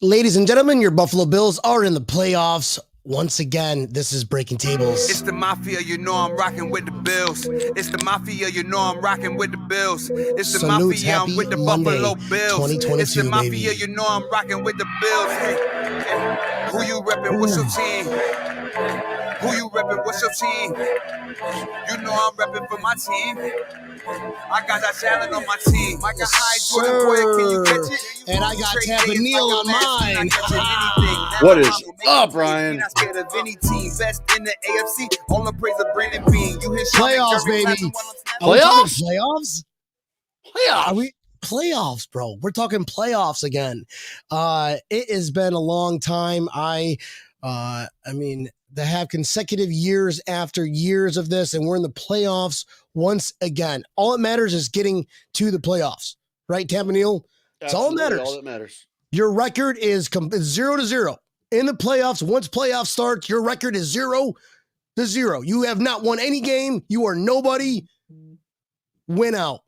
Ladies and gentlemen, your Buffalo Bills are in the playoffs. Once again, this is Breaking Tables. It's the Mafia, you know I'm rocking with the Bills. It's the Mafia, you know I'm rocking with the Bills. It's the Salutes, Mafia, I'm happy with the Monday, Buffalo Bills. 2022, It's the Mafia, baby. you know I'm rocking with the Bills. Hey, who you reppin'? What's your team? Who you reppin'? What's your team? You know I'm reppin' for my team. I got that Allen on my team. I got high Jordan Boyer, can you catch it? And I got Tampa Neil on mine. What is up, Brian? Not scared of any team. Best in the AFC. All the praise of Brandon Bean. You hit Playoffs, baby. Playoffs? Playoffs? Are we playoffs, bro? We're talking playoffs again. It has been a long time. I mean, to have consecutive years after years of this, and we're in the playoffs once again. All that matters is getting to the playoffs, right, Tampa Neil? It's all that matters. All that matters. Your record is 0-0 in the playoffs. Once playoffs start, your record is 0-0. You have not won any game. You are nobody. Win out.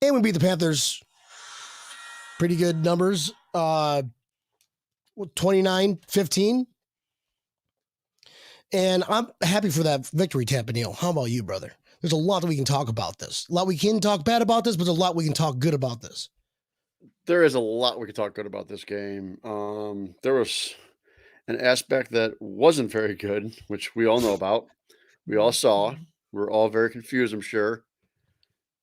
And we beat the Panthers. Pretty good numbers. 29-15. And I'm happy for that victory, Tampa Neil. How about you, brother? There's a lot that we can talk about this. A lot we can talk bad about this, but there's a lot we can talk good about this. There is a lot we could talk good about this game. There was an aspect that wasn't very good, which we all know about. We all saw. We're all very confused, I'm sure.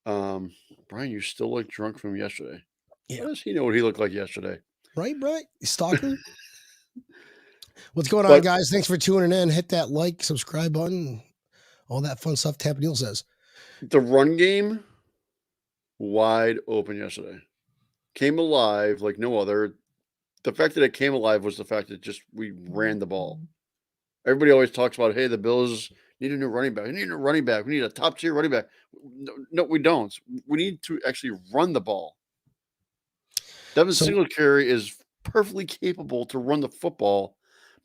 Brian, you still look drunk from yesterday. Yeah. How does he know what he looked like yesterday? Right? Stalker? What's going on, guys? Thanks for tuning in. Hit that like, subscribe button, all that fun stuff Tampa Neil says. The run game, wide open yesterday. Came alive like no other. The fact that it came alive was the fact that just we ran the ball. Everybody always talks about, hey, the Bills need a new running back. We need a running back. We need a top-tier running back. No, we don't. We need to actually run the ball. Devin Singletary is perfectly capable to run the football,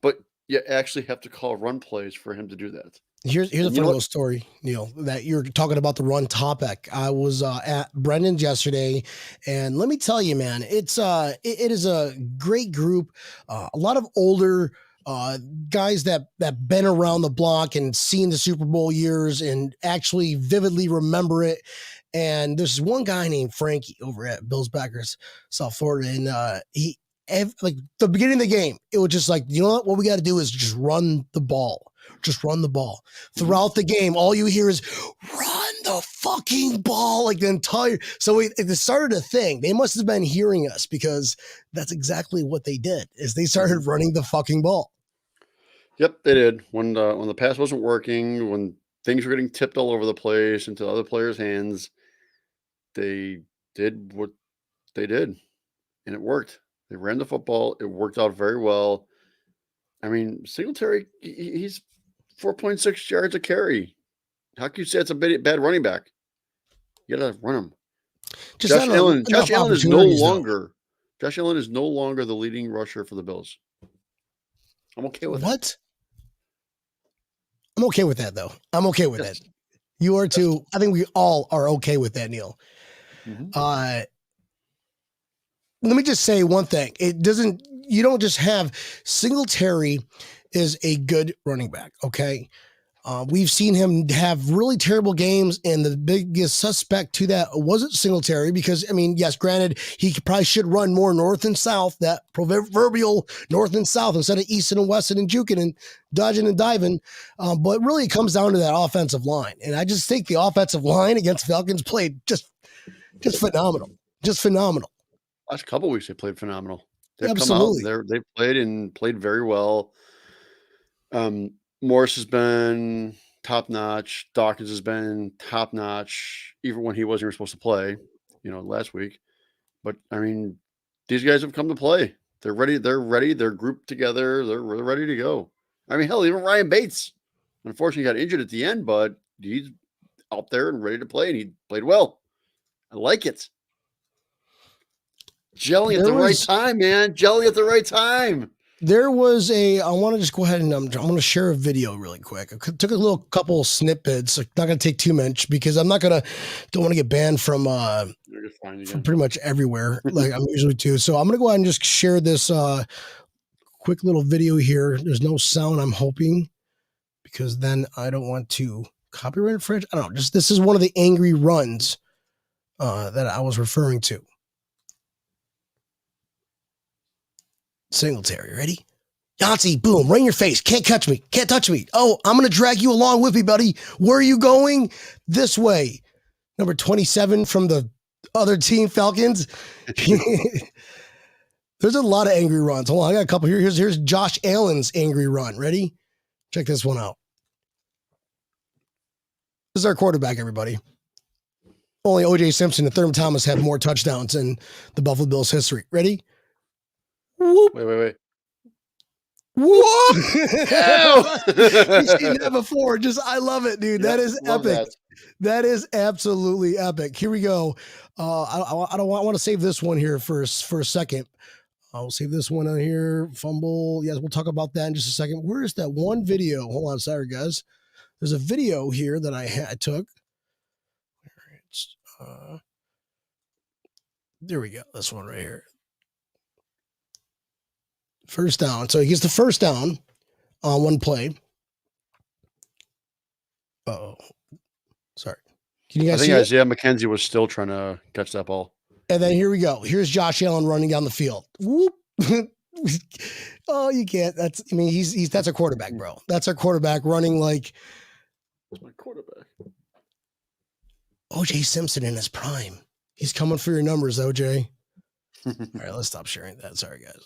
but you actually have to call run plays for him to do that. Here's a funny little story, Neil, that you're talking about the run topic. I was at Brendan's yesterday, and let me tell you, man, it is a great group. A lot of older guys that been around the block and seen the Super Bowl years and actually vividly remember it. And there's one guy named Frankie over at Bills Backers, South Florida, and like the beginning of the game, it was just like, you know what we got to do is just run the ball. Just run the ball. Throughout the game, all you hear is run the fucking ball, like the entire. So it started a thing. They must have been hearing us, because that's exactly what they did. Is they started running the fucking ball. Yep, they did. When the pass wasn't working, when things were getting tipped all over the place into other players' hands, they did what they did, and it worked. They ran the football. It worked out very well. I mean, Singletary, he's 4.6 yards a carry. How can you say it's a bad running back? You got to run him. Josh Allen is no longer the leading rusher for the Bills. I'm okay with what? I'm okay with that, though. I'm okay with that. You are too. I think we all are okay with that, Neil. Mm-hmm. Let me just say one thing. You don't just have Singletary is a good running back. Okay. We've seen him have really terrible games, and the biggest suspect to that wasn't Singletary, because, I mean, yes, granted, he probably should run more north and south, that proverbial north and south, instead of east and west and juking and dodging and diving. But really it comes down to that offensive line. And I just think the offensive line against Falcons played just phenomenal. Just phenomenal. Last couple of weeks, they played phenomenal. They've Absolutely. come out, they played very well. Morris has been top-notch. Dawkins has been top-notch, even when he wasn't even supposed to play, last week. But, I mean, these guys have come to play. They're ready. They're grouped together. They're ready to go. I mean, hell, even Ryan Bates, unfortunately, got injured at the end, but he's out there and ready to play, and he played well. I like it. Gelling at the right time, man. Gelling at the right time. There was I want to just go ahead and I'm going to share a video really quick. I took a little couple snippets. I'm not going to take too much because don't want to get banned from pretty much everywhere like I'm usually too. So I'm going to go ahead and just share this quick little video here. There's no sound, I'm hoping, because then I don't want to copyright infringe. I don't know. Just this is one of the angry runs that I was referring to. Singletary, ready? Yahtzee, boom, right in your face. Can't catch me. Can't touch me. Oh, I'm going to drag you along with me, buddy. Where are you going? This way. Number 27 from the other team, Falcons. There's a lot of angry runs. Hold on, I got a couple here. Here's Josh Allen's angry run. Ready? Check this one out. This is our quarterback, everybody. Only O.J. Simpson and Thurman Thomas have more touchdowns in the Buffalo Bills history. Ready? Whoop. Wait. Whoop! You've seen that before. I love it, dude. That is epic. That is absolutely epic. Here we go. I want to save this one here for a second. I'll save this one on here. Fumble. Yes, we'll talk about that in just a second. Where is that one video? Hold on, sorry guys. There's a video here that I took. There we go. This one right here. First down. So he gets the first down on one play. Oh, sorry. Can you guys see Isaiah McKenzie was still trying to catch that ball. And then here we go. Here's Josh Allen running down the field. Whoop. Oh, you can't. That's a quarterback, bro. That's our quarterback running like. What's my quarterback? O.J. Simpson in his prime. He's coming for your numbers, O.J. All right, let's stop sharing that. Sorry, guys.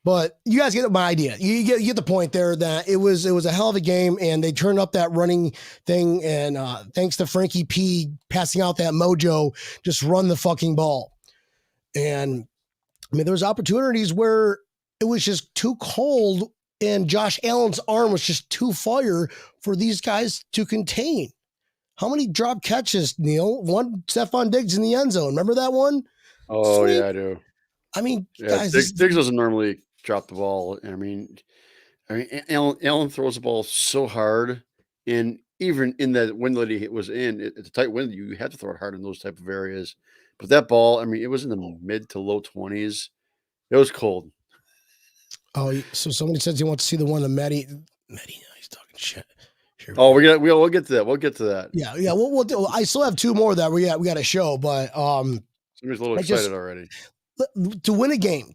But you guys get my idea. You get the point there that it was a hell of a game, and they turned up that running thing. And thanks to Frankie P passing out that mojo, just run the fucking ball. And there was opportunities where it was just too cold, and Josh Allen's arm was just too fire for these guys to contain. How many drop catches, Neil? One Stephon Diggs in the end zone. Remember that one? Oh, yeah, I do. Guys, Diggs doesn't normally drop the ball. Allen throws the ball so hard, and even in that wind that he was in, it's a tight wind. You have to throw it hard in those type of areas. But that ball, it was in the mid to low 20s. It was cold. Oh, so somebody says he wants to see the one that Maddie. He's talking shit. We'll get to that. We'll get to that. Yeah. We'll do. I still have two more that we got to show, but somebody's a little excited already. To win a game,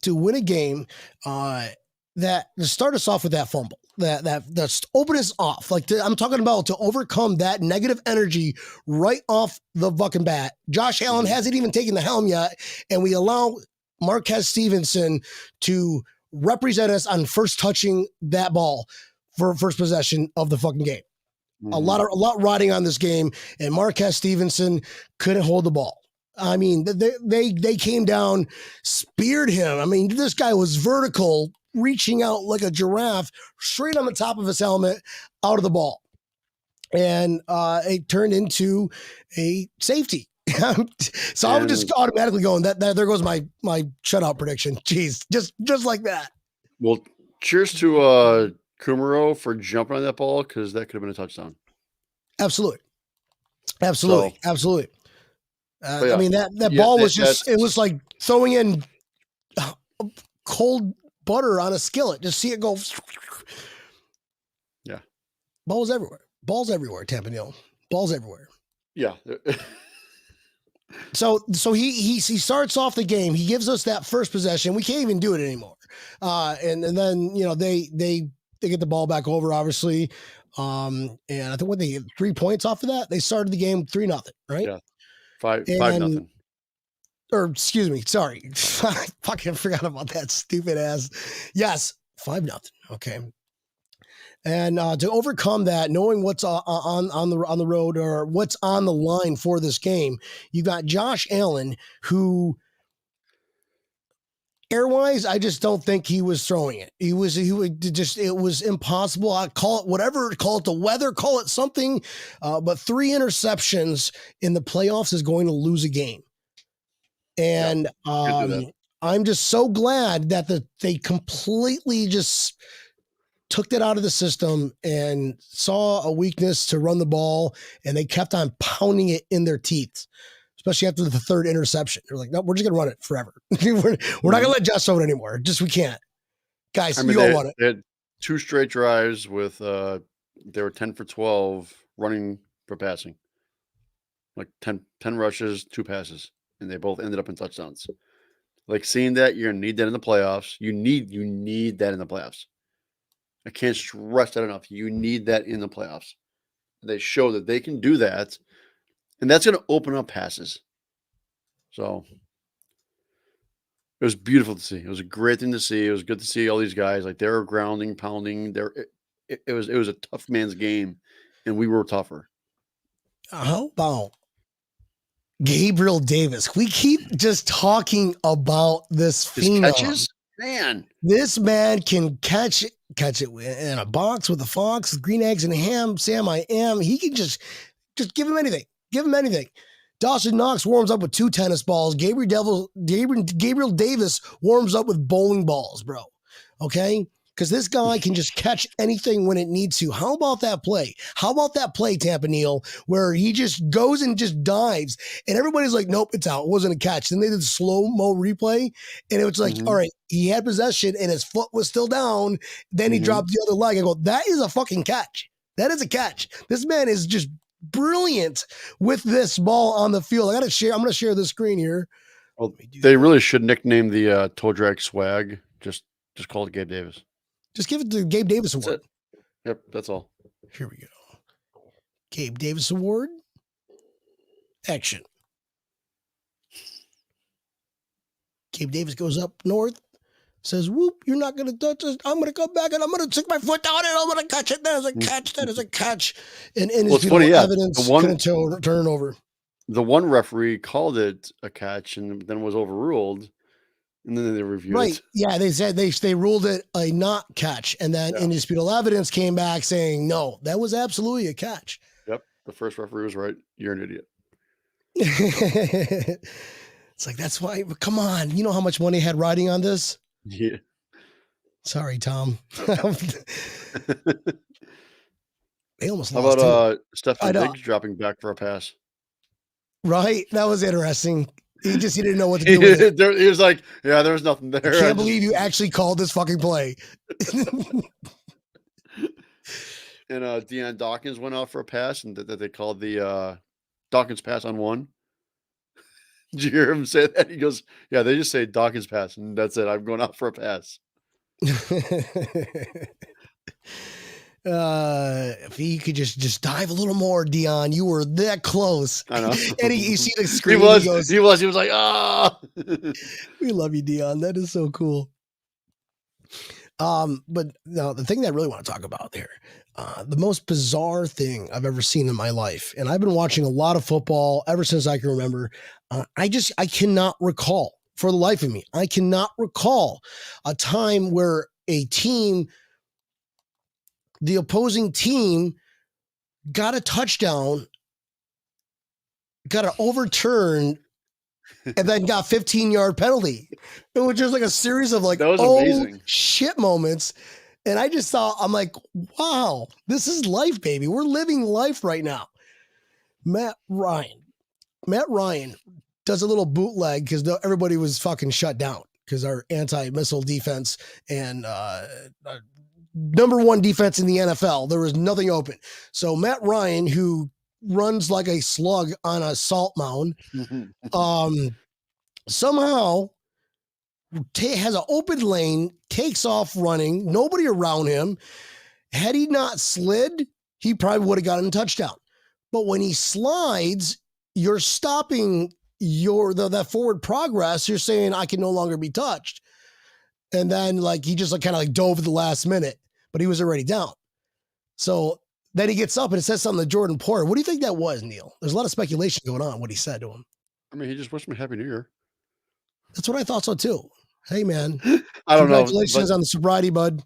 that to start us off with that fumble, that open us off. I'm talking about to overcome that negative energy right off the fucking bat. Josh Allen hasn't even taken the helm yet, and we allow Marquez Stevenson to represent us on first touching that ball for first possession of the fucking game. Mm-hmm. A lot riding on this game, and Marquez Stevenson couldn't hold the ball. They came down, speared him. This guy was vertical, reaching out like a giraffe, straight on the top of his helmet, out of the ball. And it turned into a safety. So I would just automatically going that there goes my shutout prediction. Jeez, just like that. Well, cheers to Kumaro for jumping on that ball, because that could have been a touchdown. Absolutely. That ball was it was like throwing in cold butter on a skillet. Just see it go. Yeah. Balls everywhere, Tampa Neil. Balls everywhere. Yeah. So he starts off the game. He gives us that first possession. We can't even do it anymore. And then they get the ball back over, obviously. And I think when they get 3 points off of that, they started the game 3-0, right? Yeah. 5-0. Or excuse me, sorry. I fucking forgot about that stupid ass. Yes, 5-0. Okay. And to overcome that, knowing what's on the road or what's on the line for this game, you got Josh Allen, who airwise, I just don't think he was throwing it. It was impossible. I call it whatever, call it the weather, call it something. But 3 interceptions in the playoffs is going to lose a game. And I'm just so glad that they completely just took that out of the system and saw a weakness to run the ball, and they kept on pounding it in their teeth, especially after the third interception. They're like, no, we're just going to run it forever. we're not going to let Josh throw it anymore. Just we can't. Guys, I mean, you all want it. they had 2 straight drives with they were 10 for 12 running for passing. Like 10 rushes, 2 passes, and they both ended up in touchdowns. Like, seeing that, you're gonna need that in the playoffs. You need that in the playoffs. I can't stress that enough. You need that in the playoffs. They show that they can do that, and that's gonna open up passes. So it was beautiful to see. It was a great thing to see. It was good to see all these guys. Like, they were grounding, pounding. It was a tough man's game, and we were tougher. How about Gabriel Davis? We keep just talking about this His phenom. catches, man. This man can catch it in a box with a fox, green eggs and ham. Sam, I am. He can just give him anything. Give him anything. Dawson Knox warms up with 2 tennis balls. Gabriel Davis warms up with bowling balls, bro. Okay? Because this guy can just catch anything when it needs to. How about that play? How about that play, Tampa Neil, where he just goes and just dives, and everybody's like, nope, it's out. It wasn't a catch. Then they did the slow-mo replay, and it was like, all right, he had possession, and his foot was still down. Then he dropped the other leg. I go, that is a fucking catch. That is a catch. This man is just brilliant with this ball on the field. I'm going to share the screen here. Well, they really should nickname the toe drag swag. Just call it Gabe Davis. Just give it the Gabe Davis Award. Yep, that's all. Here we go. Gabe Davis Award. Action. Gabe Davis goes up north, says, whoop, you're not going to touch us. I'm going to come back and I'm going to stick my foot down and I'm going to catch it. That is a catch. That is a catch. And it's funny, evidence couldn't turn over. The one referee called it a catch and then was overruled. And then they reviewed it. Yeah, they said they ruled it a not catch. And then indisputable evidence came back saying, no, that was absolutely a catch. Yep. The first referee was right. You're an idiot. It's like, that's why, come on. You know how much money had riding on this? Yeah. Sorry, Tom. They almost How lost. about Stefan Diggs dropping back for a pass? Right. That was interesting. He didn't know what to do with it. He was like, yeah, there was nothing there. I can't believe you actually called this fucking play. And Deion Dawkins went out for a pass, and that they called the Dawkins pass on 1. Did you hear him say that? He goes, yeah, they just say Dawkins pass, and that's it. I'm going out for a pass. If he could just dive a little more, Deion, you were that close. I know. And you see the screen. He was like, ah. We love you, Deion. That is so cool. But now the thing that I really want to talk about here, the most bizarre thing I've ever seen in my life, and I've been watching a lot of football ever since I can remember. I cannot recall, for the life of me, I cannot recall a time where the opposing team got a touchdown, got an overturn, and then got 15-yard penalty. It was just like a series of like, amazing shit moments. And I just thought, I'm like, wow, this is life, baby. We're living life right now. Matt Ryan does a little bootleg because everybody was fucking shut down because our anti-missile defense and number 1 defense in the NFL, there was nothing open. So Matt Ryan, who runs like a slug on a salt mound, somehow has an open lane, takes off running, nobody around him. Had he not slid, he probably would have gotten a touchdown. But when he slides, you're stopping that forward progress. You're saying, I can no longer be touched. And then he just kind of dove at the last minute, but he was already down. So then he gets up and it says something to Jordan Porter. What do you think that was, Neil? There's a lot of speculation going on what he said to him. I mean, he just wished him a Happy New Year. That's what I thought so too. Hey, man. I don't know. Congratulations on the sobriety, bud.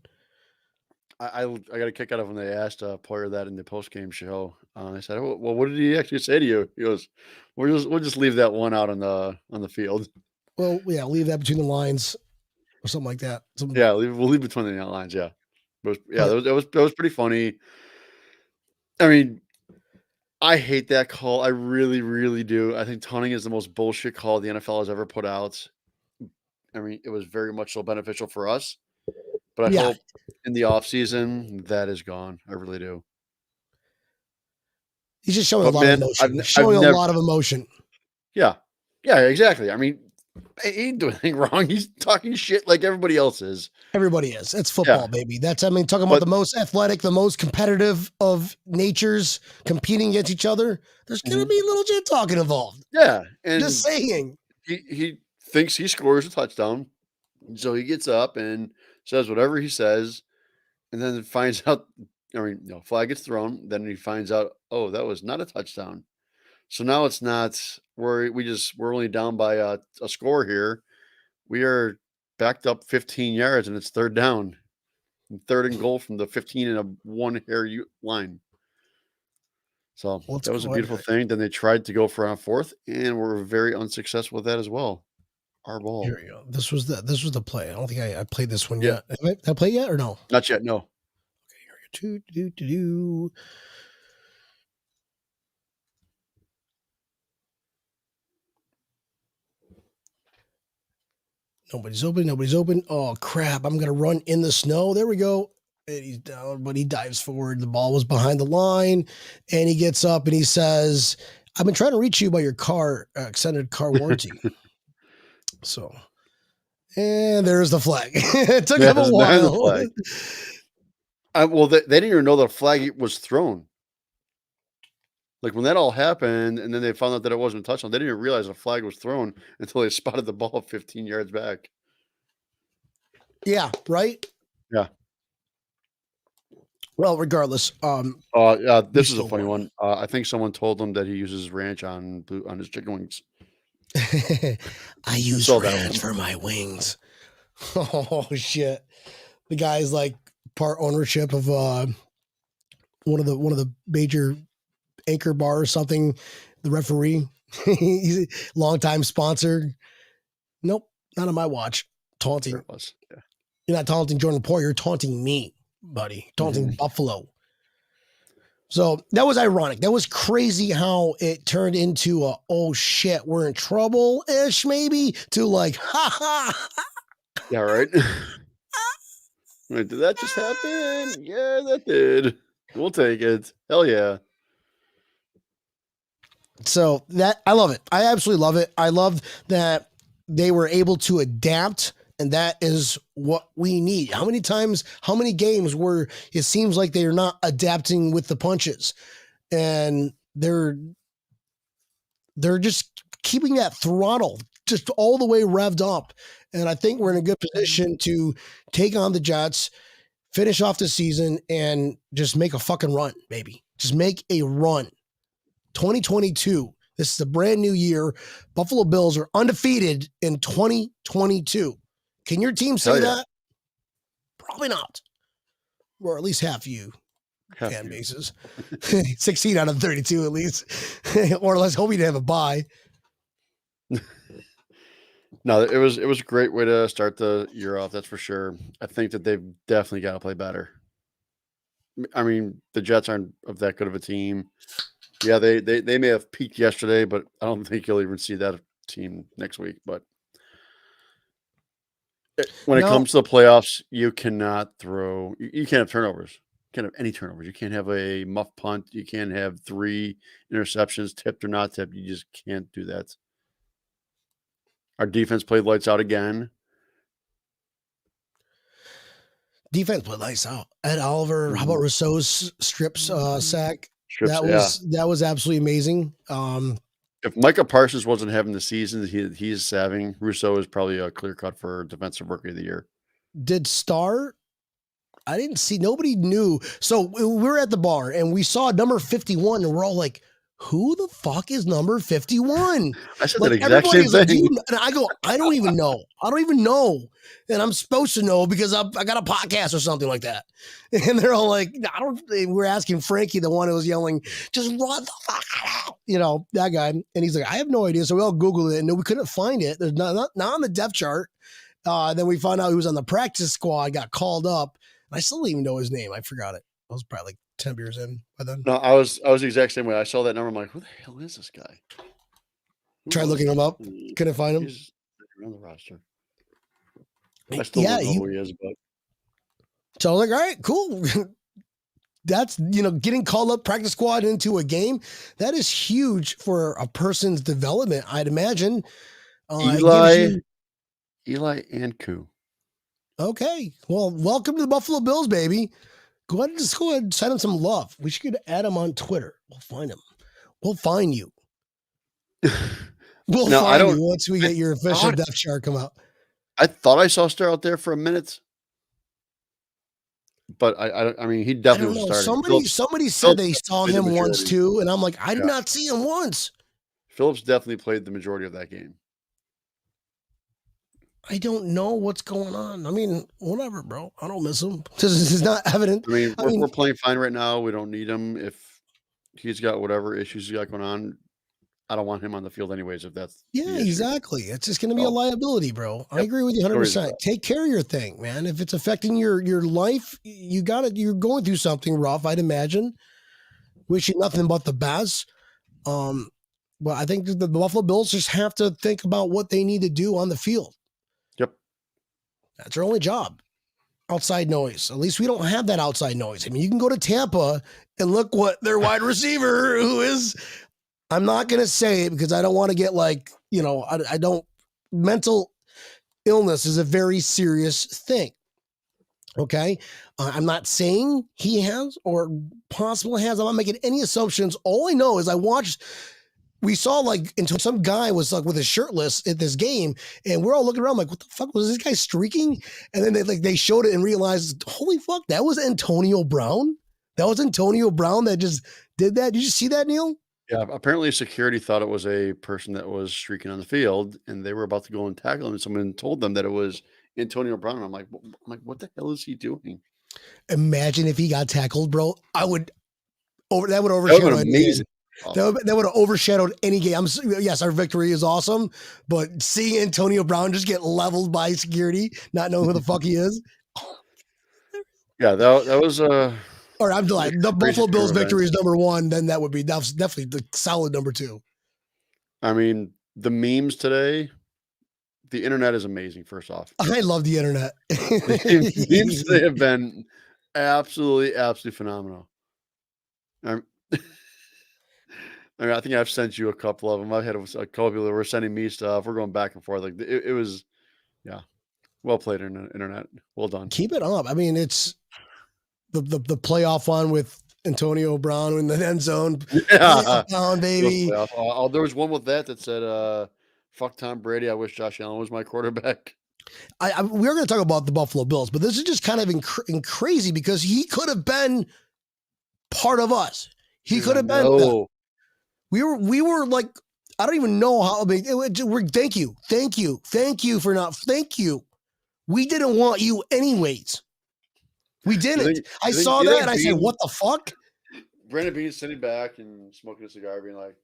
I got a kick out of when they asked Poyer that in the post-game show. I said, well, what did he actually say to you? He goes, we'll just leave that one out on the field. Well, yeah, leave that between the lines or something like that. Yeah, we'll leave between the lines. Yeah, But that was pretty funny. I mean, I hate that call. I really, really do. I think taunting is the most bullshit call the NFL has ever put out. I mean, it was very much so beneficial for us, but I yeah, hope in the off season that is gone. I really do. he's just showing a But lot of man, emotion. He's I've showing a never. lot of emotion. Yeah, yeah, exactly. I mean, he ain't doing anything wrong. He's talking shit like everybody else is. Everybody is. It's Yeah, football, baby. That's, I mean, talking about but the most athletic, the most competitive of natures competing against each other. There's going to mhm, be a little shit talking involved. yeah, Just and saying. he thinks he scores a touchdown, so he gets up and says whatever he says, and then finds out. I mean, flag gets thrown. Then he finds out, oh, that was not a touchdown. So now it's not. We're only down by a score here. We are backed up 15 yards, and it's third down, and third and goal from the 15 and a one hair line. So Let's that was a go ahead. beautiful thing. Then they tried to go for a fourth, and were very unsuccessful with that as well. Our ball. Here we go. This was the play. I don't think I played this one Yeah, yet. Have I played yet or no? not yet. No. Okay, here we go. Nobody's open. Nobody's open. Oh crap! I'm gonna run in the snow. There we go. And he's down, but he dives forward. The ball was behind the line, and he gets up and he says, "I've been trying to reach you about your car extended car warranty." So, and there's the flag. It took him a There's the while. flag. Well, they didn't even know the flag was thrown. Like when that all happened, and then they found out that it wasn't a touchdown, they didn't even realize a flag was thrown until they spotted the ball 15 yards back. Yeah, right. Yeah. Well, regardless, Yeah. we This is a still funny won. one. I think someone told him that he uses ranch on his chicken wings. I I use saw that ranch one. for my wings. Oh shit! The guy's like part ownership of one of the major anchor bar or something. The referee, he's a longtime sponsor. Nope, not on my watch. There Taunting. it was. Yeah. You're not taunting Jordan Poyer. You're taunting me, buddy. Taunting Mhm. Buffalo. So that was ironic. That was crazy how it turned into a, oh shit, we're in trouble ish, maybe, to like, ha ha. Yeah. Right. Wait, did that just happen? Yeah, that did. We'll take it. Hell yeah. So that I love it. I absolutely love it. I love that they were able to adapt, and that is what we need. How many times, how many games where it seems like they are not adapting with the punches, and they're just keeping that throttle just all the way revved up. And I think we're in a good position to take on the Jets, finish off the season, and just make a fucking run, baby. Just make a run. 2022. This is a brand new year. Buffalo Bills are undefeated in 2022. Can your team say Hell yeah. that? Probably not. Or at least half you Half fan you. bases. 16 out of 32 at least. Or let's hope you have a bye. No, it was a great way to start the year off. That's for sure. I think that they've definitely got to play better. I mean, the Jets aren't of that good of a team. Yeah, they may have peaked yesterday, but I don't think you'll even see that team next week. But when it No, comes to the playoffs, you cannot throw. You can't have turnovers. You can't have any turnovers. You can't have a muff punt. You can't have 3 interceptions, tipped or not tipped. You just can't do that. Our defense played lights out again. defense played lights out. Ed Oliver, how about Mhm. Rousseau's strips sack? Strips, That yeah. was absolutely amazing. If Micah Parsons wasn't having the season that he's having, Rousseau is probably a clear cut for defensive rookie of the year. Did Star? I didn't see. Nobody knew. So we were at the bar and we saw number 51, and we're all like, who the fuck is number 51? I said Like that exact everybody same is like, thing. and I go, I don't even know. I don't even know. And I'm supposed to know because I got a podcast or something like that. And they're all like, I don't, we're asking Frankie, the one who was yelling, just run the fuck out, that guy. And he's like, I have no idea. So we all Googled it and we couldn't find it. There's not on the depth chart. Then we found out he was on the practice squad, got called up. And I still don't even know his name. I forgot it. I was probably like 10 beers in by then. No, I was the exact same way. I saw that number. I'm like, who the hell is this guy? Tried looking him up. Couldn't find him. He's around the roster. I still don't know who he is, but. So I was like, all right, cool. That's, getting called up practice squad into a game. That is huge for a person's development, I'd imagine. Eli and Koo. Okay. Well, welcome to the Buffalo Bills, baby. Go ahead and send him some love. We should add him on Twitter. We'll find him. We'll find you. We'll find you once we get your official depth chart come out. I thought I saw Star out there for a minute. But I mean, he definitely was starting. Somebody said they saw him once too, and I'm like, I did not see him once. Phillips definitely played the majority of that game. I don't know what's going on. I mean, whatever, bro. I don't miss him. This is not evident. I mean, we're playing fine right now. We don't need him. If he's got whatever issues he's got going on, I don't want him on the field anyways. If that's exactly. It's just going to be a liability, bro. Yep. I agree with you 100%. Take care of your thing, man. If it's affecting your life, you got it. You're going through something rough, I'd imagine. Wish you nothing but the best. But I think the Buffalo Bills just have to think about what they need to do on the field. Yep. That's their only job. Outside noise. At least we don't have that outside noise. I mean, you can go to Tampa and look what their wide receiver, who is, I'm not going to say it because I don't want to get like, I don't, mental illness is a very serious thing. Okay. I'm not saying he has or possibly has. I'm not making any assumptions. All I know is we saw like until some guy was like with his shirtless at this game, and we're all looking around like, what the fuck was this guy streaking? And then they showed it and realized, holy fuck, that was Antonio Brown. That was Antonio Brown that just did that. Did you see that, Neil? Yeah, apparently security thought it was a person that was streaking on the field, and they were about to go and tackle him, and someone told them that it was Antonio Brown. And I'm like, what the hell is he doing? Imagine if he got tackled, bro. That would overshadow amazing. That would have overshadowed any game. Yes, our victory is awesome, but seeing Antonio Brown just get leveled by security, not knowing who the fuck he is. Yeah, that was or I'm like the Buffalo Bills victory is number one. Then that was definitely the solid number two. I mean, the memes today, the internet is amazing. First off, I love the internet. The memes today have been absolutely phenomenal. I think I've sent you a couple of them. I've had a couple of people that were sending me stuff. We're going back and forth. Like it was, well played internet. Well done. Keep it up. I mean, it's the playoff one with Antonio Brown in the end zone. Yeah, down, baby. There was one with that said, "Fuck Tom Brady. I wish Josh Allen was my quarterback." We're going to talk about the Buffalo Bills, but this is just kind of crazy because he could have been part of us. He could have been. We were like, I don't even know how. I mean, thank you for not. Thank you. We didn't want you anyways. We didn't. I saw that and I said, what the fuck? Brandon Beane's sitting back and smoking a cigar, being like,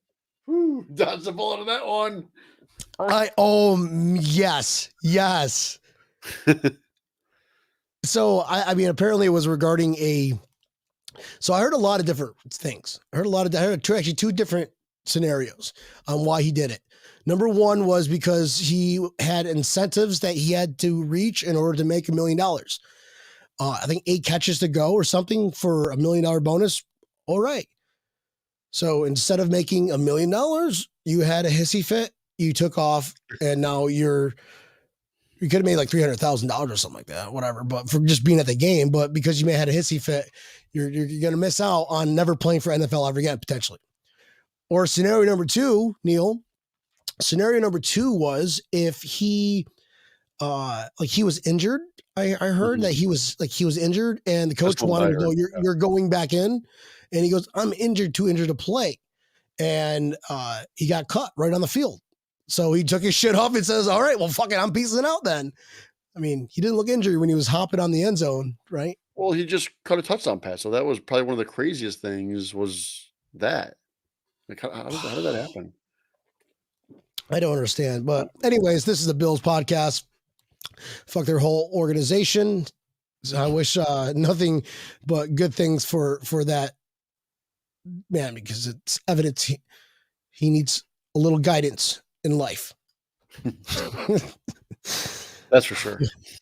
"Whoo, dodged a bullet on that one." Yes. So I mean, apparently it was regarding so I heard a lot of different things. I heard two different scenarios on why he did it. Number one was because he had incentives that he had to reach in order to make $1 million. I think 8 catches to go or something for $1 million bonus. All right. So instead of making $1 million, you had a hissy fit, you took off, and now you could have made like $300,000 or something like that, whatever. But for just being at the game, but because you may have had a hissy fit, you're going to miss out on never playing for NFL ever again, potentially. Or scenario number 2, Neil. Scenario number 2 was if he was injured. I heard that he was injured, and the coach wanted to go, you're going back in, and he goes, I'm injured, too injured to play. and he got cut right on the field. So he took his shit off and says, all right, well, fuck it, I'm peacing out then. I mean, he didn't look injured when he was hopping on the end zone, right? Well, he just caught a touchdown pass, so that was probably one of the craziest things was that. Like, how did that happen? I don't understand. But anyways, this is the Bills podcast. Fuck their whole organization. So I wish nothing but good things for that man, because it's evident he needs a little guidance in life. That's for sure.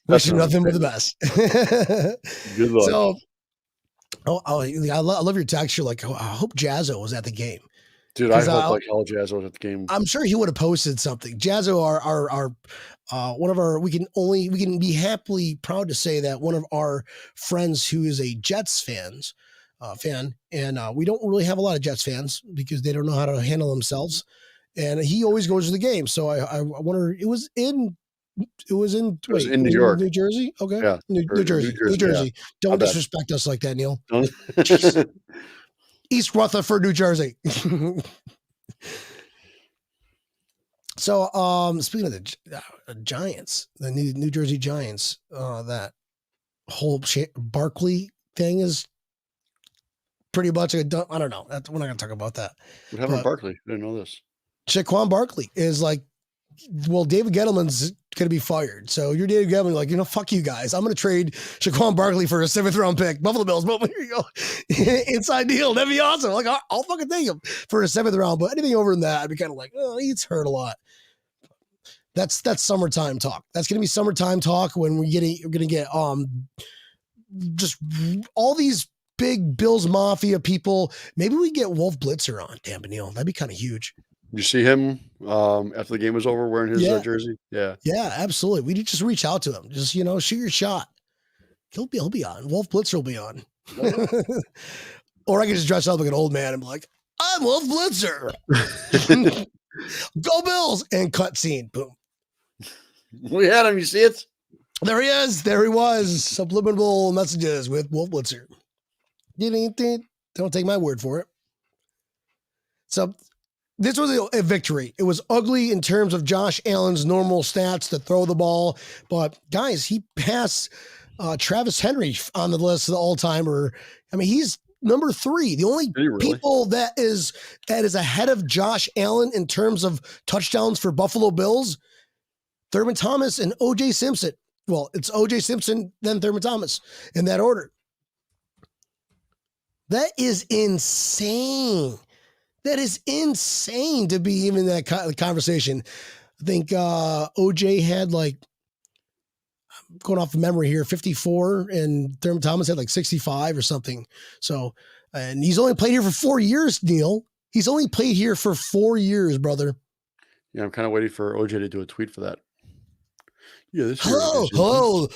Wish him nothing but the best. Good luck. So, I love your text. You're like, I hope Jazzo was at the game. Dude, I hope like hell Jazzo was at the game. I'm sure he would have posted something. Jazzo, our one of our, we can be happily proud to say that one of our friends who is a Jets fan, and we don't really have a lot of Jets fans because they don't know how to handle themselves. And he always goes to the game. So I wonder, it was in New York, New Jersey. Okay. Yeah. New Jersey. Yeah. Don't disrespect us like that, Neil. East Rutherford, New Jersey. So, speaking of the Giants, the New Jersey Giants, that whole Barkley thing is pretty much I don't know. We're not going to talk about that. What happened to Barkley? I didn't know this. Saquon Barkley is like, well, David Gettleman's going to be fired. So you're David Gettleman, like, fuck you guys. I'm going to trade Saquon Barkley for a 7th round pick. Buffalo Bills. But here you go. Inside deal. That'd be awesome. Like, I'll fucking take him for a 7th round. But anything over than that, I'd be kind of like, oh, he's hurt a lot. That's summertime talk. That's going to be summertime talk when we're going to get just all these big Bills Mafia people. Maybe we get Wolf Blitzer on Tampa Neil. That'd be kind of huge. You see him after the game was over wearing his jersey? Yeah. Yeah, absolutely. We need to just reach out to him. Just, shoot your shot. He'll be on. Wolf Blitzer will be on. Or I can just dress up like an old man and be like, I'm Wolf Blitzer. Go Bills. And cut scene. Boom. We had him. You see it? There he is. There he was. Subliminal messages with Wolf Blitzer. Don't take my word for it. So this was a victory. It was ugly in terms of Josh Allen's normal stats to throw the ball. But, guys, he passed Travis Henry on the list of the all-timer. I mean, he's number 3. The only people that is ahead of Josh Allen in terms of touchdowns for Buffalo Bills, Thurman Thomas and O.J. Simpson. Well, it's O.J. Simpson, then Thurman Thomas in that order. That is insane. That is insane to be even in that conversation. I think OJ had like, I'm going off of memory here, 54, and Thurman Thomas had like 65 or something. So, and he's only played here for 4 years, Neil. He's only played here for 4 years, brother. Yeah, I'm kind of waiting for OJ to do a tweet for that. Yeah, this hello,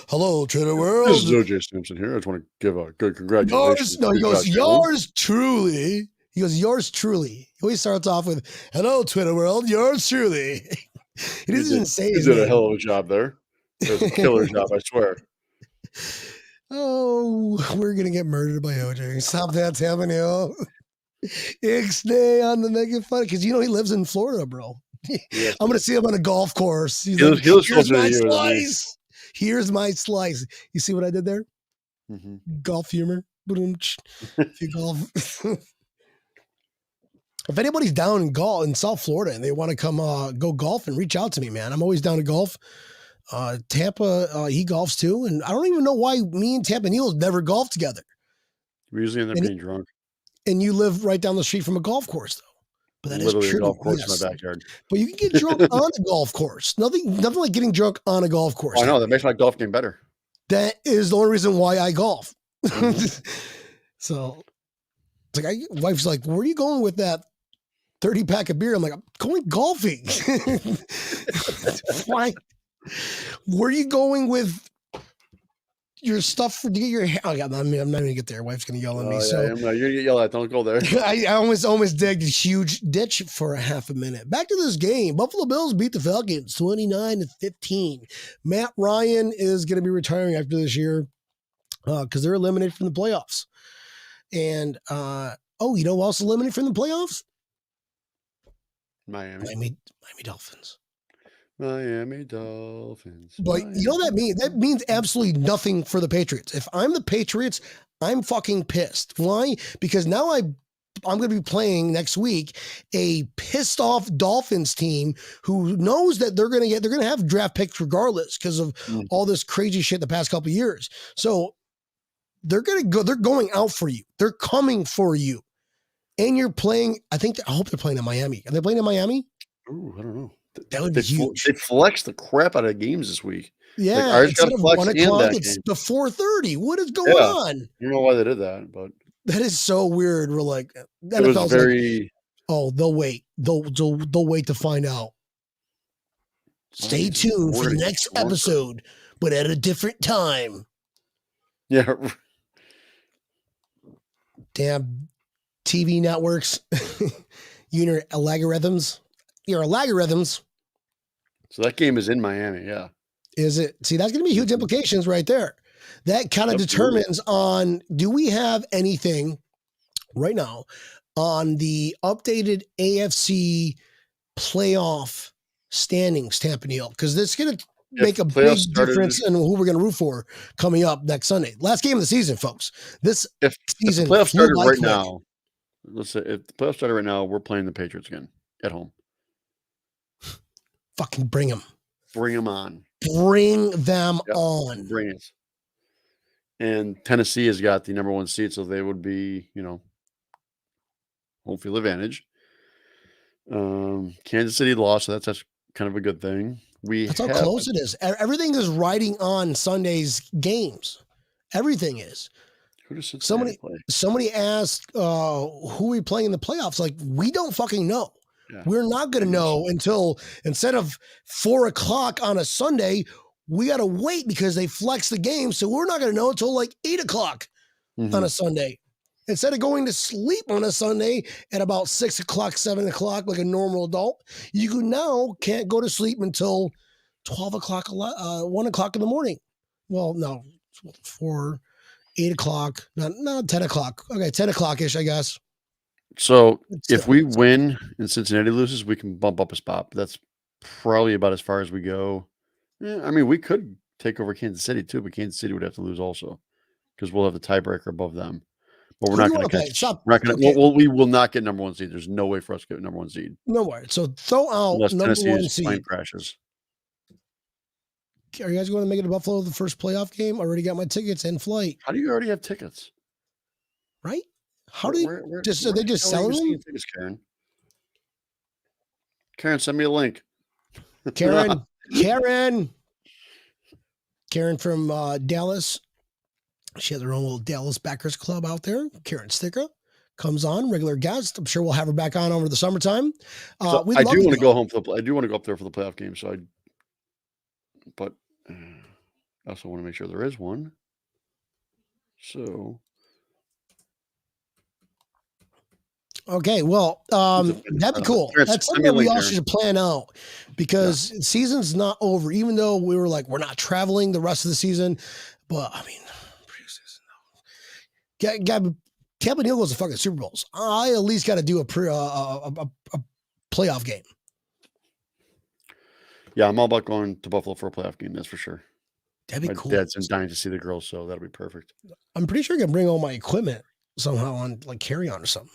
Twitter world. This is OJ Simpson here. I just want to give a good congratulations. He goes, yours truly. He goes, yours truly. He always starts off with, hello, Twitter world, yours truly. He doesn't even say his name. He did a hell of a job there. It was a killer job, I swear. Oh, we're going to get murdered by OJ. Stop that, Tampa Neil. Ixnay on the making fun. Because he lives in Florida, bro. Yeah. I'm going to see him on a golf course. He's like, here's my slice. Here's my slice. You see what I did there? Mm-hmm. Golf humor. Golf. If anybody's down in South Florida and they want to come go golf and reach out to me, man. I'm always down to golf. Tampa, he golfs too. And I don't even know why me and Tampa Neil never golf together. We usually end up being drunk. And you live right down the street from a golf course, though. But that literally is true. A golf course in my backyard. But you can get drunk on a golf course. Nothing like getting drunk on a golf course. Oh, I know. That makes my golf game better. That is the only reason why I golf. Mm-hmm. So it's like, wife's like, where are you going with that 30-pack of beer? I'm like, I'm going golfing. Why? Where are you going with your stuff to get your hair? Oh, yeah, I'm not going to get there. Wife's going to yell at me. Yeah, so you're going to get yelled at. Don't go there. I almost digged a huge ditch for a half a minute. Back to this game. Buffalo Bills beat the Falcons 29-15. Matt Ryan is going to be retiring after this year because they're eliminated from the playoffs. And, you know who else eliminated from the playoffs? Miami. Miami Dolphins. Miami Dolphins. But you know what that means? That means absolutely nothing for the Patriots. If I'm the Patriots, I'm fucking pissed. Why? Because now I'm going to be playing next week a pissed off Dolphins team who knows that they're going to have draft picks regardless because of all this crazy shit the past couple of years. So they're going out for you. They're coming for you. And you're playing, I hope they're playing in Miami. Are they playing in Miami? Ooh, I don't know. That would be huge. They flexed the crap out of games this week. Yeah, ours instead got of flexed 1 and o'clock, that it's game. the 4:30. What is going on? I don't know why they did that, but that is so weird. We're like, it was NFL's very. like, oh, they'll wait. They'll wait to find out. Stay tuned for the next episode, but at a different time. Yeah. Damn TV networks. Your algorithms. So that game is in Miami, yeah. Is it? See, that's going to be huge implications right there. That kind of determines on, do we have anything right now on the updated AFC playoff standings, Tampa Neil? Because this is going to make a big difference in who we're going to root for coming up next Sunday. Last game of the season, folks. This season. If the playoffs started right now, let's say if the playoffs started right now, we're playing the Patriots again at home. Fucking bring them. Bring them on. Bring them on. Bring it. And Tennessee has got the number 1 seed, so they would be, home field advantage. Kansas City lost, so that's kind of a good thing. That's how close it is. Everything is riding on Sunday's games. Everything is. Who does Cincinnati play? Somebody asked who we playing in the playoffs. Like, we don't fucking know. Yeah. We're not going to know until, instead of 4 o'clock on a Sunday, we got to wait because they flex the game. So we're not going to know until like 8 o'clock on a Sunday. Instead of going to sleep on a Sunday at about 6 o'clock, 7 o'clock, like a normal adult, you now can't go to sleep until 12 o'clock, 1 o'clock in the morning. Well, no, 8 o'clock, not 10 o'clock. Okay, 10 o'clock-ish, I guess. So if we win and Cincinnati loses, we can bump up a spot. But that's probably about as far as we go. Yeah, I mean, we could take over Kansas City too, but Kansas City would have to lose also because we'll have the tiebreaker above them. But we're not going to catch. We're not going to. We will not get number 1 seed. There's no way for us to get number 1 seed. No way. So throw out unless number Tennessee 1 seed. Plane crashes. Are you guys going to make it to Buffalo the first playoff game? I already got my tickets in flight. How do you already have tickets? Right? How do are they just selling them? Tickets, Karen, send me a link. Karen from Dallas. She has her own little Dallas Backers Club out there. Karen Sticker comes on, regular guest. I'm sure we'll have her back on over the summertime. I do want to go home for I do want to go up there for the playoff game. But I also want to make sure there is one. So. Okay, well, that'd be cool. That's something we all should plan out because the season's not over. Even though we were like, we're not traveling the rest of the season, but I mean, Tampa Neil goes to fucking Super Bowls. I at least got to do a playoff game. Yeah, I'm all about going to Buffalo for a playoff game. That's for sure. That'd be cool. My dad's dying to see the girls, so that'll be perfect. I'm pretty sure I can bring all my equipment somehow on like carry-on or something.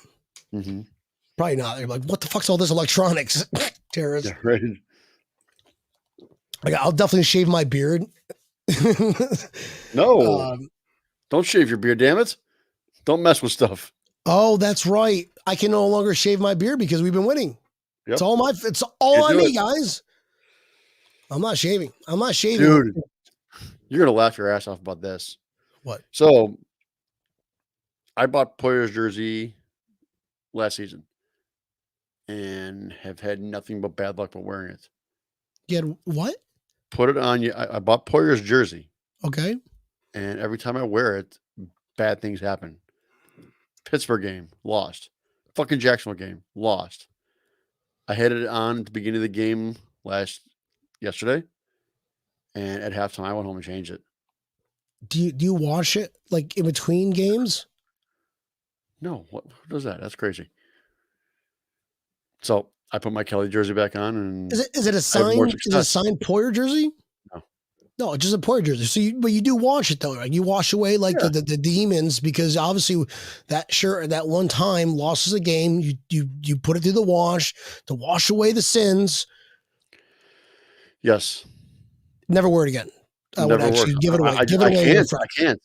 Mm-hmm. Probably not. They're like, what the fuck's all this electronics? Terrorists. Yeah, right. Like, I'll definitely shave my beard. No. Don't shave your beard, damn it. Don't mess with stuff. Oh, that's right. I can no longer shave my beard because we've been winning. Yep. It's all on me, guys. I'm not shaving. Dude, you're going to laugh your ass off about this. What? So, I bought Poyer's jersey last season and have had nothing but bad luck with wearing it. You had what? Put it on you. I bought Poyer's jersey. Okay. And every time I wear it, bad things happen. Pittsburgh game, lost. Fucking Jacksonville game, lost. I had it on at the beginning of the game yesterday, and at halftime I went home and changed it. Do you wash it like in between games? No, who does that? That's crazy. So I put my Kelly jersey back on, and Is it a I have more signed? Is it a success. signed Poyer jersey? No. No, it's just a Poyer jersey. So, but you do wash it though. Right? You wash away like Yeah. the demons because obviously that shirt that one time losses a game. You put it through the wash to wash away the sins. Yes. Never wear it again. I would Never actually worked. give it away. I Give it away to a friend.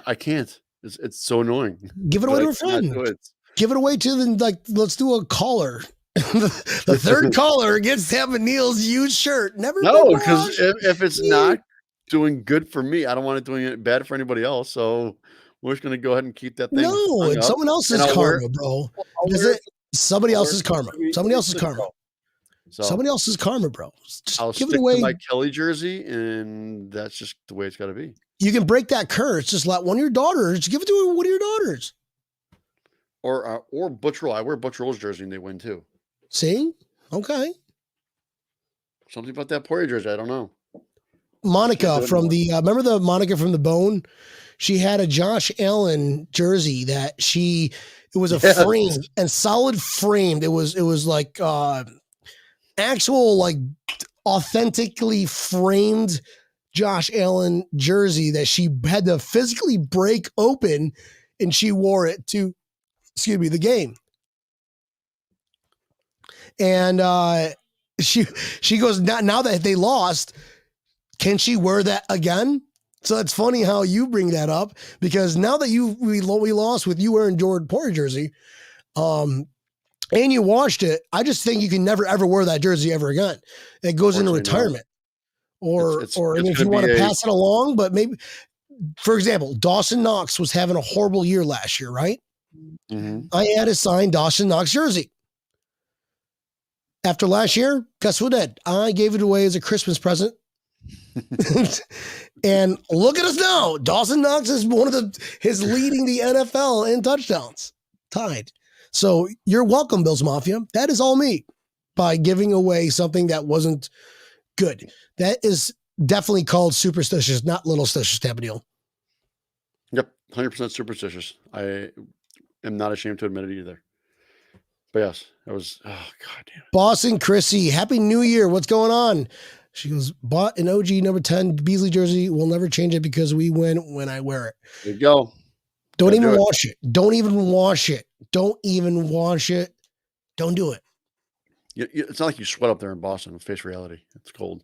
I can't. It's so annoying. Give it But away to I a cannot friend. do it. Give it away to the let's do a caller. The third caller gets Tampa Neil's used shirt. Never No, been because washed. if it's not doing good for me, I don't want it doing it bad for anybody else. So we're just gonna go ahead and keep that thing No, hung it's up, someone else's and I'll wear karma, bro. well, I'll Is wear it somebody I'll wear else's it karma? to Somebody else's the karma. show. So Somebody else's karma, bro. Just I'll give stick it away. to my Kelly jersey, and that's just the way it's got to be. You can break that curse. Just let one of your daughters give it to one of your daughters. Or Butch Roll. I wear Butch Roll's jersey, and they win too. See? Okay. Something about that Poirier jersey, I don't know. Monica from the remember the Monica from the Bone? She had a Josh Allen jersey that it was a frame and solid framed. It was like actual like authentically framed Josh Allen jersey that she had to physically break open, and she wore it to the game. And she goes, now that they lost, can she wear that again? So it's funny how you bring that up, because now that we lost with you wearing Jordan Poirier jersey, and you washed it, I just think you can never ever wear that jersey ever again. It goes into retirement, or if you want to pass it along, but maybe, for example, Dawson Knox was having a horrible year last year, right? Mm-hmm. I had a signed Dawson Knox jersey. After last year, guess what I did? I gave it away as a Christmas present. And look at us now. Dawson Knox is leading the NFL in touchdowns, tied. So you're welcome, Bills Mafia. That is all me, by giving away something that wasn't good. That is definitely called superstitious, not little stitious, Tampa Neil. Yep, 100% superstitious. I am not ashamed to admit it either. But yes, it was, oh, God damn it. Boston Chrissy, Happy New Year. What's going on? She goes, bought an OG number 10 Beasley jersey. We'll never change it because we win when I wear it. There you go. Don't even wash it. Don't even wash it. Don't even wash it. Don't do it. It's not like you sweat up there in Boston. Face reality. It's cold.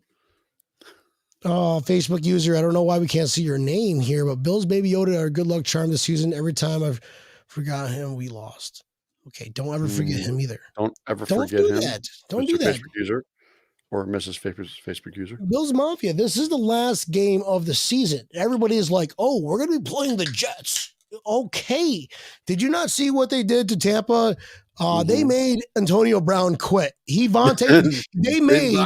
Facebook user, I don't know why we can't see your name here, but Bill's Baby Yoda are good luck charm this season. Every time I've forgot him, we lost. Okay, don't ever forget him either. Don't ever forget him. Don't do that. Facebook user or Mrs. Facebook user. Bills Mafia, this is the last game of the season. Everybody is like, oh, we're going to be playing the Jets. Okay. Did you not see what they did to Tampa? They made Antonio Brown quit. They made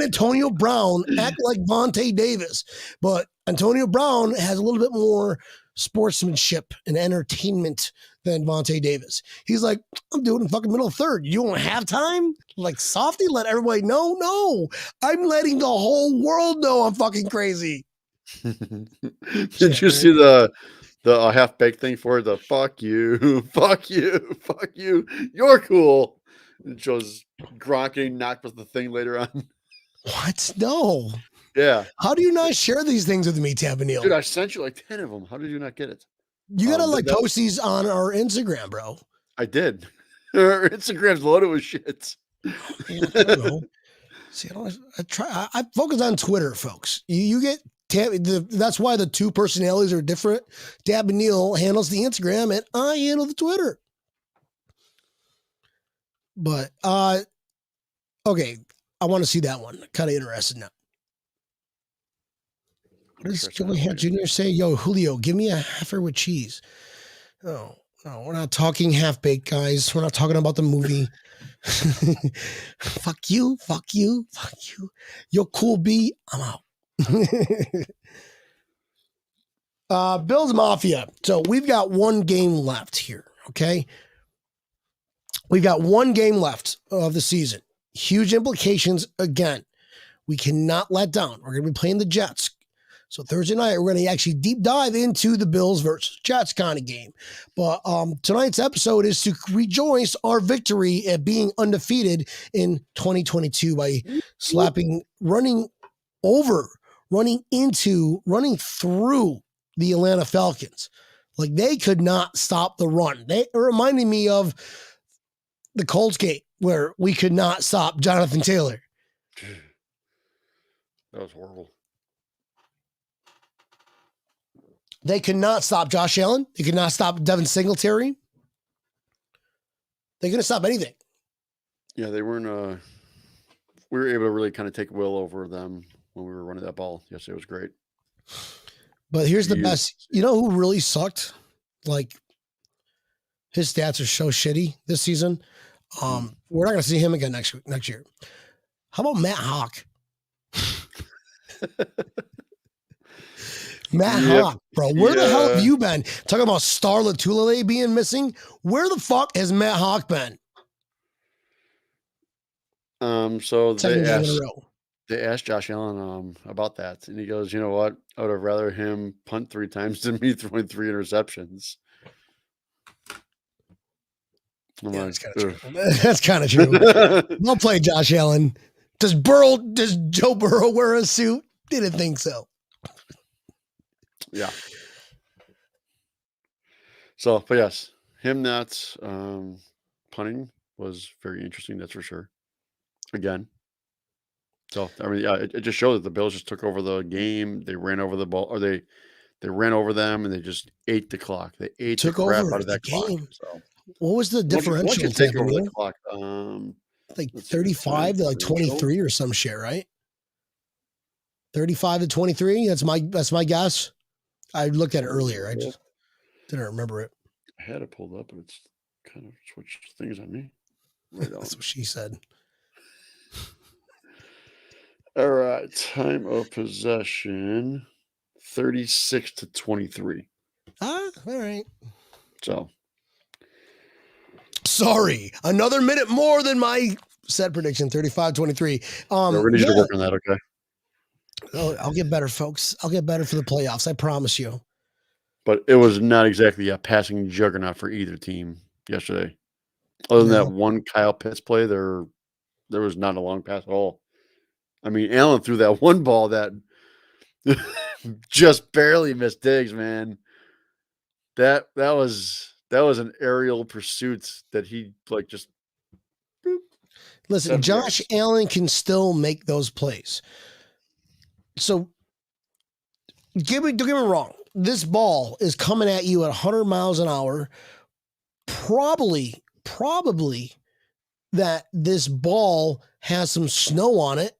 Antonio Brown act like Vontae Davis, but Antonio Brown has a little bit more sportsmanship and entertainment than Vontae Davis. He's like, I'm doing it in fucking middle of third. You don't have time? Like softy, let everybody know? No, I'm letting the whole world know I'm fucking crazy. Did you see the half-baked thing for the fuck you, fuck you, fuck you, you're cool? It shows Gronk getting knocked with the thing later on. What? No. Yeah. How do you not share these things with me, Tampa Neil? Dude, I sent you like 10 of them. How did you not get it? You gotta post these on our Instagram, bro. I did. Our Instagram's loaded with shit. I don't know. See, I focus on Twitter, folks. You get that's why the two personalities are different. Tampa Neil handles the Instagram, and I handle the Twitter. But okay, I want to see that one. Kind of interested now. What does Joey Hat Jr. say? Yo, Julio, give me a heifer with cheese. Oh, no, we're not talking half-baked, guys. We're not talking about the movie. Fuck you, fuck you, fuck you. You're cool, B. I'm out. Bills Mafia. So we've got one game left here, okay? We've got one game left of the season. Huge implications again. We cannot let down. We're going to be playing the Jets. So Thursday night, we're going to actually deep dive into the Bills versus Jets kind of game. But tonight's episode is to rejoice our victory at being undefeated in 2022 by running through the Atlanta Falcons. Like, they could not stop the run. They reminded me of the Colts game where we could not stop Jonathan Taylor. That was horrible. They could not stop Josh Allen. They could not stop Devin Singletary. They couldn't stop anything. Yeah, they weren't. We were able to really kind of take will over them when we were running that ball. Yes, it was great. But here's the best. You know who really sucked? Like, his stats are so shitty this season. We're not going to see him again next year. How about Matt Hawk? Matt Hawk, bro. Where the hell have you been? Talking about Starlet Tulele being missing. Where the fuck has Matt Hawk been? So they asked Josh Allen about that, and he goes, "You know what? I would have rather him punt 3 times than me throwing 3 interceptions." That's kind of true. That's kind of true. Well played, Josh Allen. Does Joe Burrow wear a suit? Didn't think so. Yeah. So, but yes, him not punting was very interesting. That's for sure. Again. So, I mean, yeah, it just showed that the Bills just took over the game. They ran over the ball, or they ran over them, and they just ate the clock. They ate the crap out of that clock. So, what was the differential? Once you take over the clock, like 35 to like 23 or some shit, right? 35 to 23. That's my guess. I looked at it earlier. I just didn't remember it. I had it pulled up, but it's kind of switched things on me. That's what she said. All right, time of possession, 36 to 23. All right. So, sorry, another minute more than my set prediction, 35-23. We're need to work on that, okay? Oh, I'll get better, folks. I'll get better for the playoffs. I promise you. But it was not exactly a passing juggernaut for either team yesterday. Other than that one Kyle Pitts play, there was not a long pass at all. I mean, Allen threw that one ball that just barely missed Diggs, man. That was an aerial pursuit that he just. Boop, listen, Josh Allen can still make those plays. So, don't get me wrong. This ball is coming at you at 100 miles an hour. Probably that this ball has some snow on it.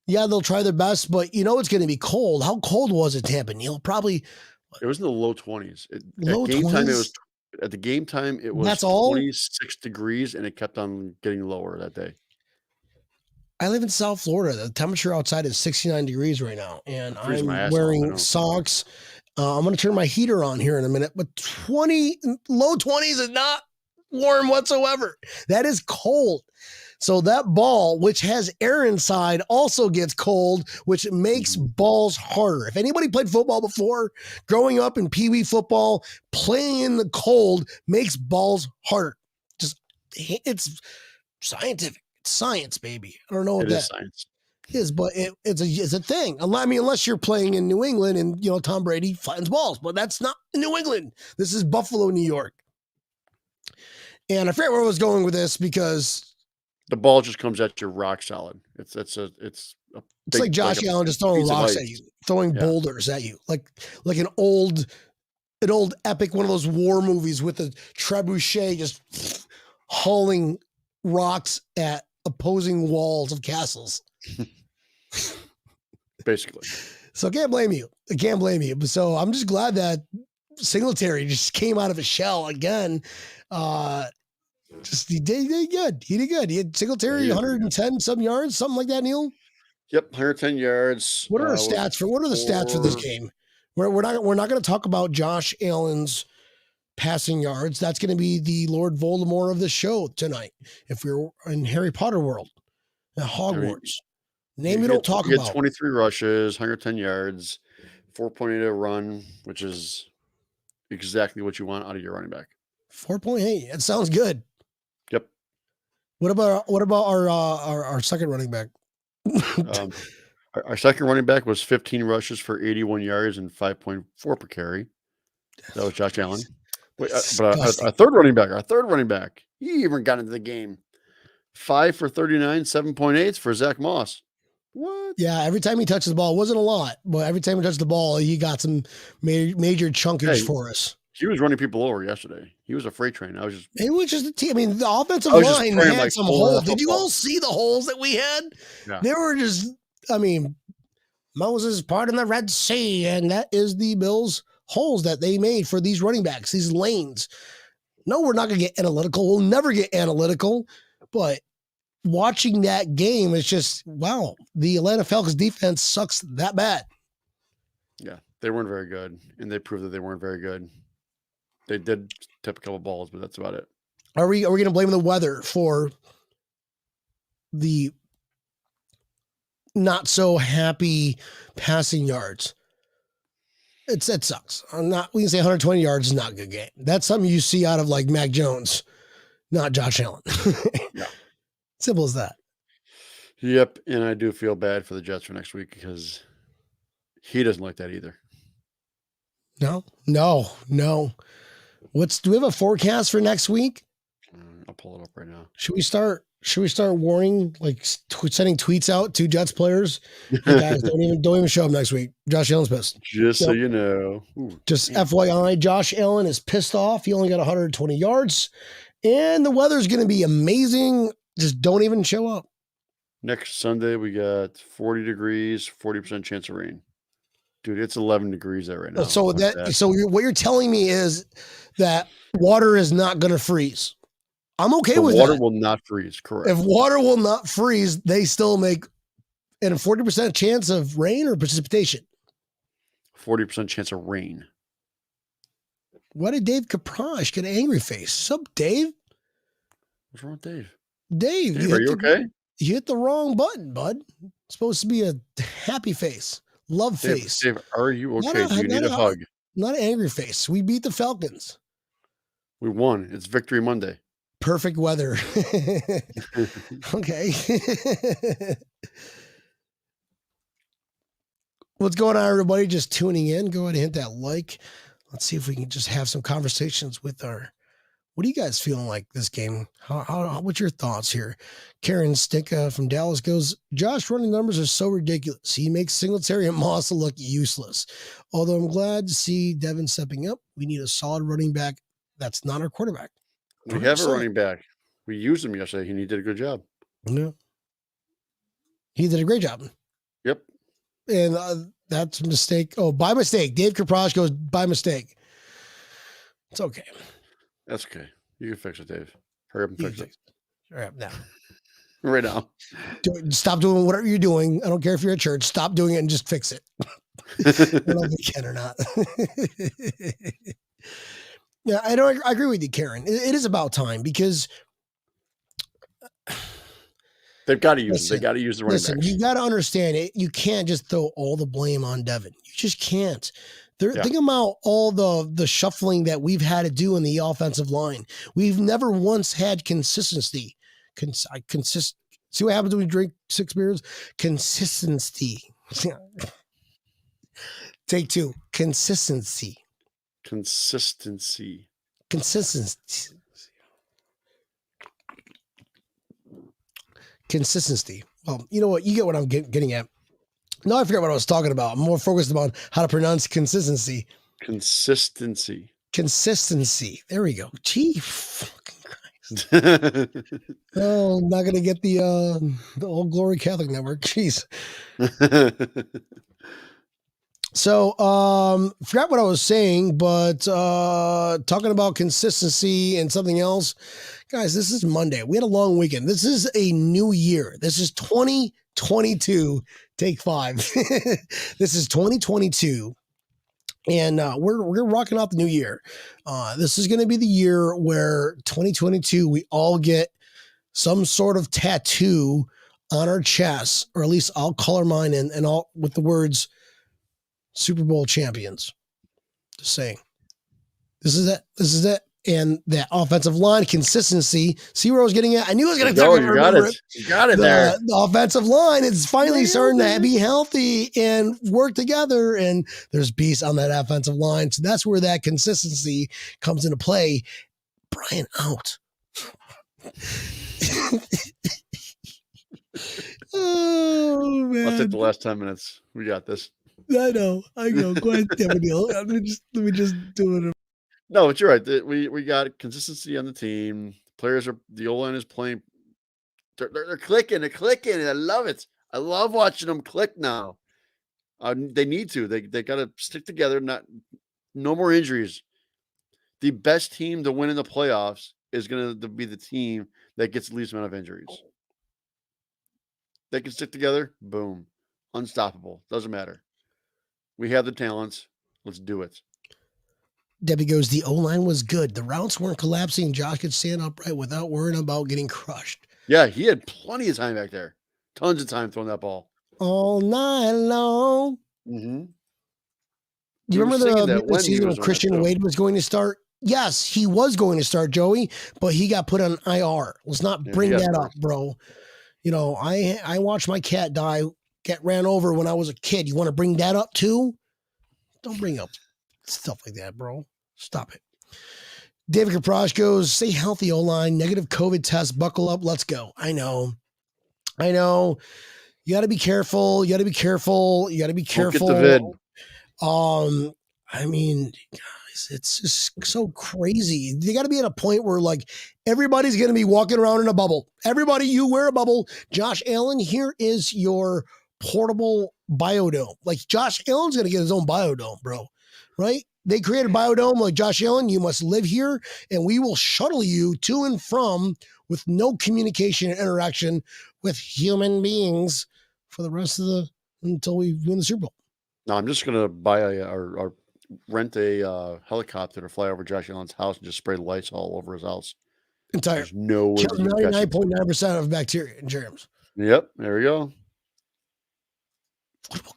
Yeah, they'll try their best, but it's going to be cold. How cold was it, Tampa Neil? Probably. It was in the low 20s. Low 20s? At the game time, it was That's all? 26 degrees, and it kept on getting lower that day. I live in South Florida. The temperature outside is 69 degrees right now, and I'm wearing socks. I'm going to turn my heater on here in a minute, but low 20s is not warm whatsoever. That is cold. So that ball, which has air inside, also gets cold, which makes balls harder. If anybody played football before, growing up in Pee Wee football, playing in the cold makes balls harder. It's scientific. It's science, baby. I don't know what that is, but it's a thing. I mean, unless you're playing in New England and Tom Brady flattens balls, but that's not New England. This is Buffalo, New York. And I forget where I was going with this because the ball just comes at you rock solid. It's like Josh Allen just throwing rocks at you, throwing boulders at you, like an old epic one of those war movies with a trebuchet just hauling rocks at opposing walls of castles. Basically. So I can't blame you. So I'm just glad that Singletary just came out of his shell again. He did good. He had Singletary 110 some yards, something like that, Neil. Yep, 110 yards. What are the stats for this game? We're not going to talk about Josh Allen's passing yards. That's going to be the Lord Voldemort of the show tonight. If we're in Harry Potter world, at Hogwarts, name you don't talk about. 23 rushes, 110 yards. 4.8 a run, which is exactly what you want out of your running back. 4.8. That sounds good. Yep. What about our second running back? Our second running back was 15 rushes for 81 yards and 5.4 per carry. That was Josh Allen. But our third running back, he even got into the game. 5 for 39, 7.8 for Zach Moss. What? Yeah, every time he touched the ball, it wasn't a lot, but every time he touched the ball, he got some major chunkage for us. He was running people over yesterday. He was a freight train. It was just a team. I mean, the offensive line had some holes. Did you all see the holes that we had? Yeah. They were just, I mean, Moses parted the Red Sea, and that is the Bills' holes that they made for these running backs, these lanes. No, we're not going to get analytical. We'll never get analytical, but watching that game, it's just, wow, the Atlanta Falcons defense sucks that bad. Yeah, they weren't very good, and they proved that they weren't very good. They did tip a couple balls, but that's about it. Are we going to blame the weather for the not so happy passing yards? It sucks. We can say 120 yards is not a good game. That's something you see out of like Mac Jones, not Josh Allen. Yeah. Simple as that. Yep, and I do feel bad for the Jets for next week because he doesn't like that either. No. Do we have a forecast for next week? I'll pull it up right now. Should we start warning, like sending tweets out to Jets players? Hey guys, don't even show up next week. Josh Allen's pissed. Just so you know. Just FYI, Josh Allen is pissed off. He only got 120 yards, and the weather's going to be amazing. Just don't even show up. Next Sunday, we got 40 degrees, 40% chance of rain. Dude, it's 11 degrees there right now. So what you're telling me is that water is not going to freeze. I'm okay with that. Water will not freeze, correct. If water will not freeze, they still make a 40% chance of rain or precipitation. 40% chance of rain. Why did Dave Caprosh get an angry face? What's up, Dave? What's wrong with Dave? Dave, are you okay? You hit the wrong button, bud. It's supposed to be a happy face, love face. Dave, are you okay? Do you need a hug? Not an angry face. We beat the Falcons. We won. It's Victory Monday. Perfect weather. Okay. What's going on, everybody? Just tuning in. Go ahead and hit that like. Let's see if we can just have some conversations with what are you guys feeling like this game? What's your thoughts here? Karen Sticka from Dallas goes, Josh running numbers are so ridiculous. He makes Singletary and Moss look useless. Although I'm glad to see Devin stepping up. We need a solid running back. That's not our quarterback. We have a running back. We used him yesterday, and he did a good job. Yeah. He did a great job. Yep. And that's a mistake. Oh, by mistake. Dave Caprosh goes, by mistake. It's okay. That's okay. You can fix it, Dave. Hurry up and fix it. Hurry up now. Right now. Stop doing whatever you're doing. I don't care if you're at church. Stop doing it and just fix it. I don't know if you can or not. Yeah, I agree with you, Karen. It is about time because they've got to use it. They got to use the running backs. You got to understand it. You can't just throw all the blame on Devin. You just can't. Think about all the shuffling that we've had to do in the offensive line. We've never once had consistency. See what happens when we drink 6 beers? Consistency. Take 2. Consistency. Well, you know what? You get what I'm getting at. No, I forgot what I was talking about. I'm more focused on how to pronounce consistency. Consistency. There we go. Gee, fucking Christ. Oh, I'm not going to get the Old Glory Catholic Network. Jeez. So, forgot what I was saying, but talking about consistency and something else. Guys, this is Monday. We had a long weekend. This is a new year. This is 2022. Take 5. This is 2022. And we're rocking out the new year. This is going to be the year where 2022, we all get some sort of tattoo on our chest, or at least I'll color mine and all with the words Super Bowl champions. Just saying. This is it. This is it. And that offensive line consistency. See where I was getting at? I knew I was going to talk about it. You got it there. The offensive line is finally starting to be healthy and work together. And there's beasts on that offensive line. So that's where that consistency comes into play. Brian out. Oh, man. I'll take the last 10 minutes. We got this. I know. Go ahead, Tampa Neil. Let me just do it. No, but you're right. We got consistency on the team. The O-line is playing. They're clicking. They're clicking. And I love it. I love watching them click now. They need to. They got to stick together. No more injuries. The best team to win in the playoffs is going to be the team that gets the least amount of injuries. They can stick together. Boom. Unstoppable. Doesn't matter. We have the talents. Let's do it. Debbie goes, the O-line was good. The routes weren't collapsing. Josh could stand upright without worrying about getting crushed. Yeah, he had plenty of time back there. Tons of time throwing that ball. All night long. Mm-hmm. Do you remember the season when Christian Wade was going to start? Yes, he was going to start, Joey, but he got put on IR. Let's not bring that up, bro. You know, I watched my cat get ran over when I was a kid. You want to bring that up too? Don't bring up stuff like that, bro. Stop it. David Kaprosh goes, stay healthy, O-line. Negative COVID test. Buckle up. Let's go. I know. You got to be careful. You got to be careful. Don't get the vid. I mean, guys, it's just so crazy. You got to be at a point where like everybody's going to be walking around in a bubble. Everybody, you wear a bubble. Josh Allen, here is your portable biodome. Like Josh Allen's going to get his own biodome, bro. Right? They created a biodome like Josh Allen. You must live here and we will shuttle you to and from with no communication and interaction with human beings for the rest of until we win the Super Bowl. No, I'm just going to buy or rent a helicopter to fly over Josh Allen's house and just spray lights all over his house. There's no way. 99.9% of bacteria and germs. Yep. There we go.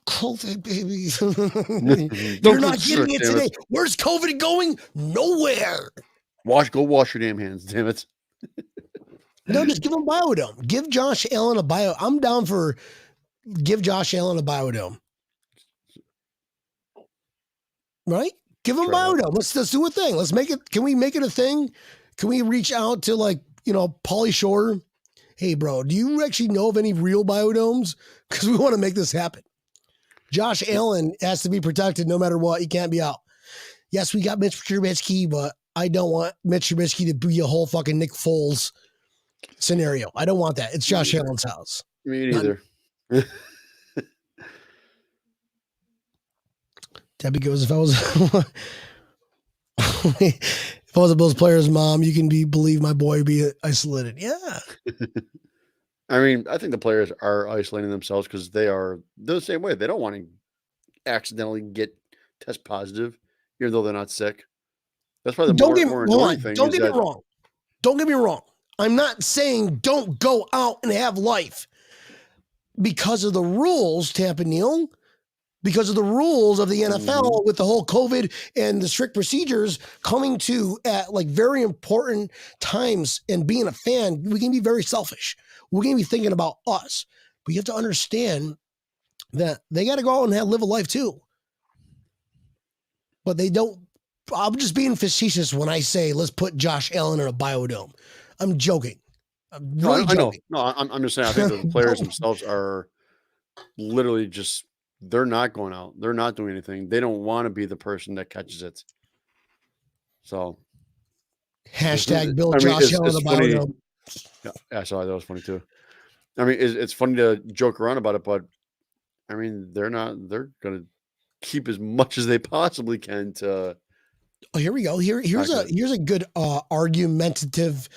COVID, baby. You're not getting it today. Where's COVID going? Nowhere. Go wash your damn hands, damn it. No, just give him biodome. Give Josh Allen a bio. I'm down for give Josh Allen a biodome. Right? Give him biodome. Let's do a thing. Let's make it. Can we make it a thing? Can we reach out to Pauly Shore? Hey, bro, do you actually know of any real biodomes? Because we want to make this happen. Josh Allen has to be protected no matter what. He can't be out. Yes, we got Mitch Trubisky, but I don't want Mitch Trubisky to be a whole fucking Nick Foles scenario. I don't want that. It's Josh Allen's house. Me neither. Debbie goes, if I was a Bills player's mom, you can believe my boy would be isolated. Yeah. I mean, I think the players are isolating themselves because they're the same way. They don't want to accidentally get test positive, even though they're not sick. That's probably the more annoying thing. Don't get me wrong. Don't get me wrong. I'm not saying don't go out and have life because of the rules, Tampa Neil, because of the rules of the NFL with the whole COVID and the strict procedures coming to at very important times, and being a fan, we can be very selfish. We're going to be thinking about us, but you have to understand that they got to go out and live a life too. But they don't. I'm just being facetious when I say let's put Josh Allen in a biodome. I'm joking. I'm really joking. No, I'm just saying. I think the players themselves are literally just. They're not going out. They're not doing anything. They don't want to be the person that catches it. So, hashtag Bill Josh Allen the biodome. Yeah, I saw that was funny too. I mean, it's funny to joke around about it, but I mean, they're not. They're going to keep as much as they possibly can to. Oh, here we go. Here's a good argumentative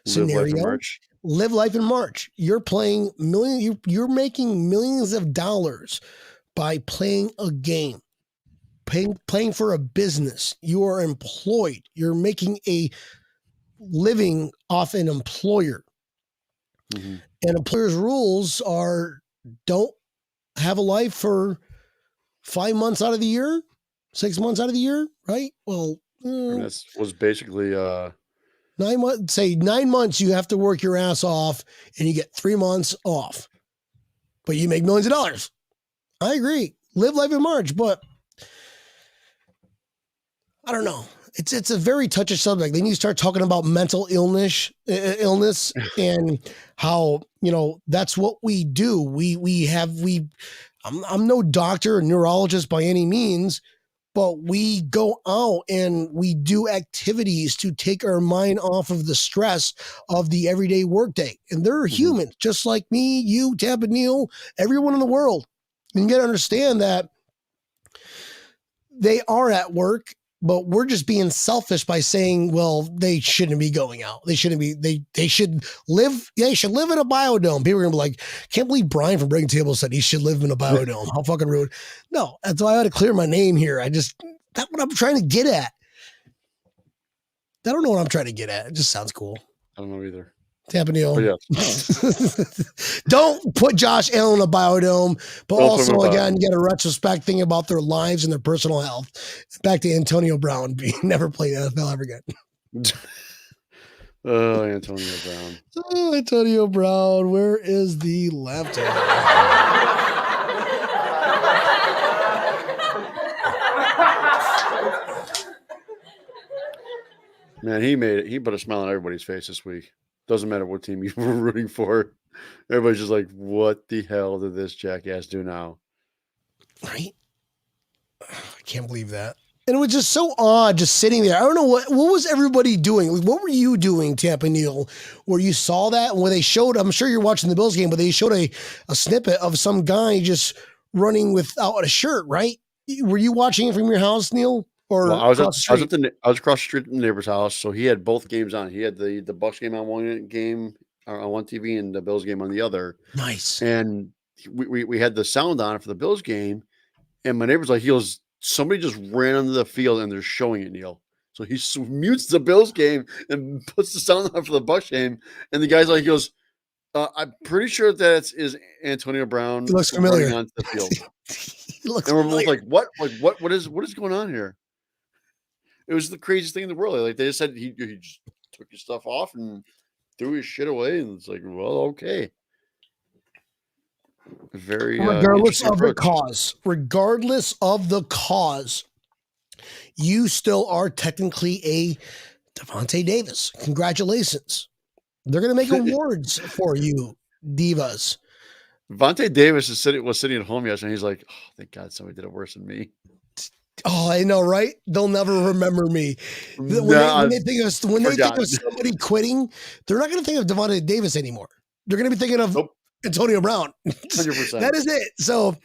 scenario. Live life in March. You're playing you're making millions of dollars by playing a game, playing for a business. You are employed. You're making a living off an employer. Mm-hmm. And employers' rules are don't have a life for 5 months out of the year, 6 months out of the year, right? Well, that was basically 9 months. Say 9 months, you have to work your ass off, and you get 3 months off, but you make millions of dollars. I agree. Live life in March, but I don't know. It's a very touchy subject. Then you start talking about mental illness, and how, that's what we do. I'm no doctor or neurologist by any means, but we go out and we do activities to take our mind off of the stress of the everyday workday. And they're humans, just like me, you, Tampa Neil, everyone in the world. And you got to understand that they are at work, but we're just being selfish by saying, well, they shouldn't be going out. They shouldn't be, they should live in a biodome. People are gonna be like, can't believe Brian from Breaking Tables said he should live in a biodome. How fucking rude. No, that's why I had to clear my name here. That's what I'm trying to get at. I don't know what I'm trying to get at. It just sounds cool. I don't know either. Tampa Neil. Yeah. Don't put Josh Allen in a biodome, but don't also, again, get a retrospect thing about their lives and their personal health. Back to Antonio Brown. Never played NFL ever again. Oh, Antonio Brown. Oh, Antonio Brown. Where is the left hand? Man, he made it. He put a smile on everybody's face this week. Doesn't matter what team you were rooting for. Everybody's just like, what the hell did this jackass do now? Right? I can't believe that. And it was just so odd just sitting there. I don't know what was everybody doing? What were you doing, Tampa Neil, where you saw that? Where they showed, I'm sure you're watching the Bills game, but they showed a snippet of some guy just running without a shirt, right? Were you watching it from your house, Neil? Or I was across the street from the neighbor's house, so he had both games on. He had the Bucs game on one game on one TV and the Bills game on the other. Nice. And we had the sound on for the Bills game, and my neighbor's like, somebody just ran onto the field and they're showing it, Neil. So he mutes the Bills game and puts the sound on for the Bucs game, and the guy's like, he goes, I'm pretty sure that is Antonio Brown. He looks familiar onto the field. And we're both like, what? Like what is going on here? It was the craziest thing in the world. Like they just said he just took his stuff off and threw his shit away, and it's like, well, okay. Very regardless of the cause, you still are technically a Devontae Davis. Congratulations. They're gonna make awards for you, divas. Devontae Davis was sitting at home yesterday, and he's like, oh, thank God somebody did it worse than me. Oh, I know, right? They'll never remember me. When they think of somebody quitting, they're not going to think of Devontae Davis anymore. They're going to be thinking of Antonio Brown. 100%. That is it. So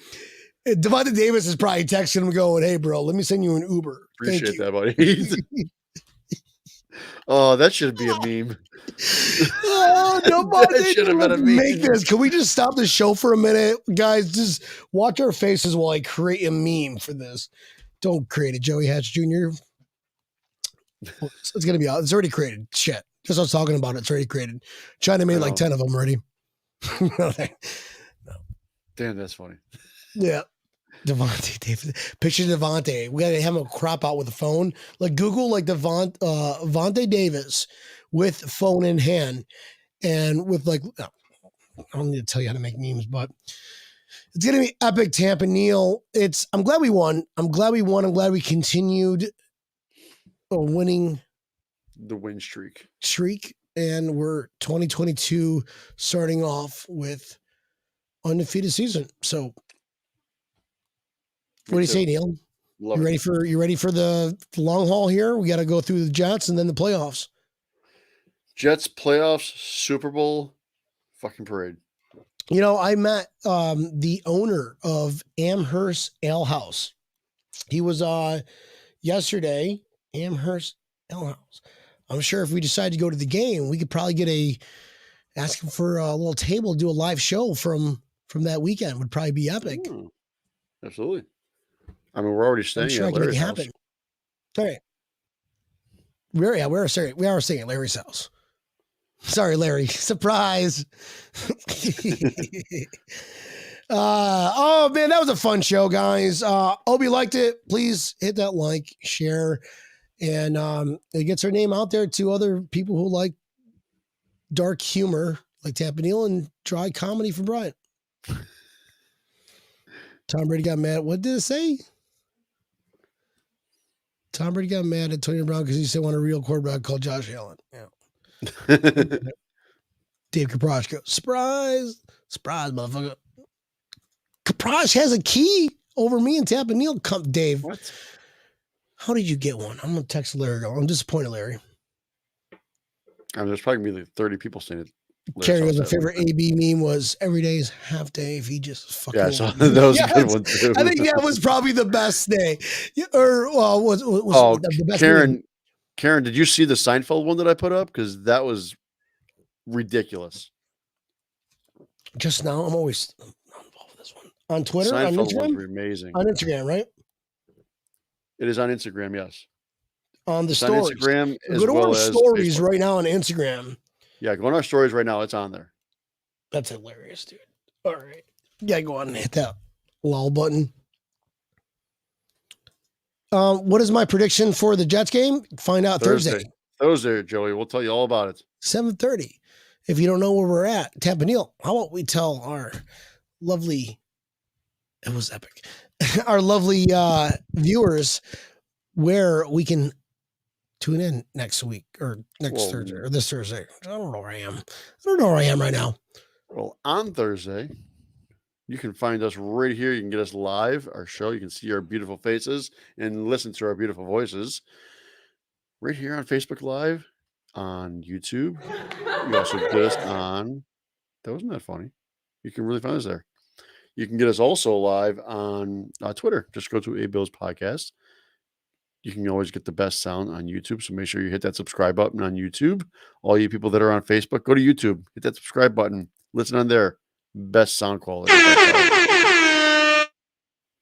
Devontae Davis is probably texting him going, hey, bro, let me send you an Uber. Appreciate that, buddy. Oh, that should be a meme. Oh, nobody should have been a meme. Make this. Can we just stop the show for a minute? Guys, just watch our faces while I create a meme for this. Don't create it, Joey Hatch Jr. It's going to be out. It's already created. Shit. Just I was talking about it. It's already created. China made like 10 of them already. No. Damn, that's funny. Yeah. Devontae Davis. Picture Devontae. We got to have him crop out with a phone. Like Google like Devontae Davis with phone in hand and with like, I don't need to tell you how to make memes, but it's going to be epic, Tampa Neil. I'm glad we won. I'm glad we continued winning the win streak. And we're 2022 starting off with undefeated season. So what do you say, Neil? You ready for the long haul here? We got to go through the Jets and then the playoffs. Jets playoffs, Super Bowl, fucking parade. I met the owner of Amherst Ale House. He was yesterday, Amherst Ale House. I'm sure if we decide to go to the game, we could probably ask him for a little table, do a live show from that weekend. Would probably be epic. Absolutely. I mean, we're already staying at Larry's house. All right. We are staying at Larry's house. Sorry, Larry. Surprise. Oh man, that was a fun show, guys. Hope you liked it. Please hit that like, share, and it gets our name out there to other people who like dark humor, like Tampa Neil, and dry comedy from Brian. Tom Brady got mad. What did it say? Tom Brady got mad at Tony Brown because he said want a real quarterback called Josh Allen. Yeah. Dave Kaprosh goes, surprise, motherfucker. Kaprosh has a key over me and Tampa Neil. Come, Dave. What? How did you get one? I'm gonna text Larry. I'm disappointed, Larry. There's probably gonna be like 30 people saying it. Terry was my favorite AB meme was every day is half day if he just fucking. Yeah, so that was a good one too. I think that was probably the best day. Or was the best Karen? meme. Karen, did you see the Seinfeld one that I put up? Because that was ridiculous. Just now, I'm always involved with this one on Twitter, Seinfeld on ones Instagram, were amazing. on Instagram, right? It is on Instagram, yes. On the It's stories. on Instagram as Go to well our as stories Facebook. right now on Instagram. Yeah, go on our stories right now. It's on there. That's hilarious, dude. All right. Yeah, go on and hit that lol button. What is my prediction for the Jets game? Find out Thursday. Thursday, Joey. We'll tell you all about it. 7:30. If you don't know where we're at, Tampa Neil, how about we tell our lovely, it was epic, our lovely viewers where we can tune in next week or next Thursday or this Thursday. I don't know where I am. I don't know where I am right now. Well, on Thursday, you can find us right here. You can get us live, our show. You can see our beautiful faces and listen to our beautiful voices right here on Facebook Live, on YouTube. You also get us on, that wasn't that funny. You can really find us there. You can get us also live on Twitter. Just go to A Bills Podcast. You can always get the best sound on YouTube. So make sure you hit that subscribe button on YouTube. All you people that are on Facebook, go to YouTube, hit that subscribe button. Listen on there. Best sound quality.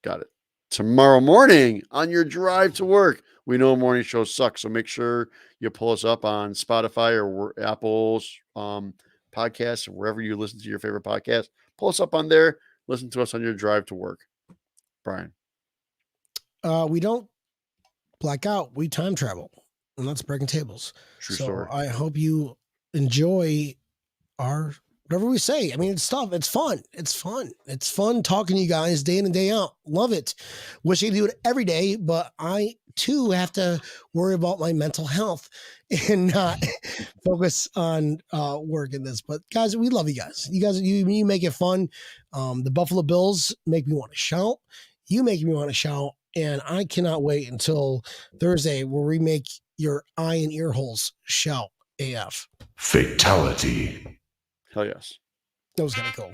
Got it. Tomorrow morning on your drive to work. We know morning shows suck, so make sure you pull us up on Spotify or Apple's podcasts, or wherever you listen to your favorite podcast. Pull us up on there. Listen to us on your drive to work. Brian. We don't black out. We time travel, and that's breaking tables. True so story. I hope you enjoy our whatever we say. I mean, it's tough. It's fun. It's fun. It's fun talking to you guys day in and day out. Love it. Wish I could do it every day, but I too have to worry about my mental health and not focus on work in this. But guys, we love you guys. You make it fun. The Buffalo Bills make me want to shout. You make me want to shout. And I cannot wait until Thursday where we make your eye and ear holes shout AF. Fatality. Hell yes. That was kind of cool.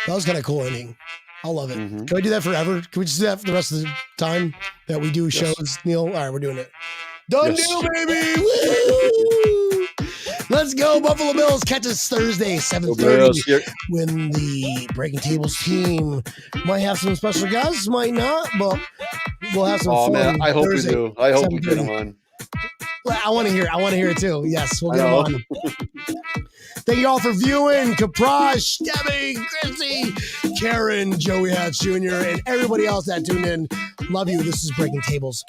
That was kind of cool ending. I love it. Mm-hmm. Can we do that forever? Can we just do that for the rest of the time that we do shows, Neil? All right, we're doing it. Done deal, baby. Woo! Let's go, Buffalo Bills. Catch us Thursday, 7:30, when the Breaking Tables team might have some special guests, might not, but we'll have some fun. Man, I hope Thursday, we do. I hope we get them on. I want to hear it. I want to hear it too. Yes, we'll get them on. Thank you all for viewing. Kaprosh, Debbie, Chrissy, Karen, Joey Hatch Jr., and everybody else that tuned in. Love you. This is Breaking Tables.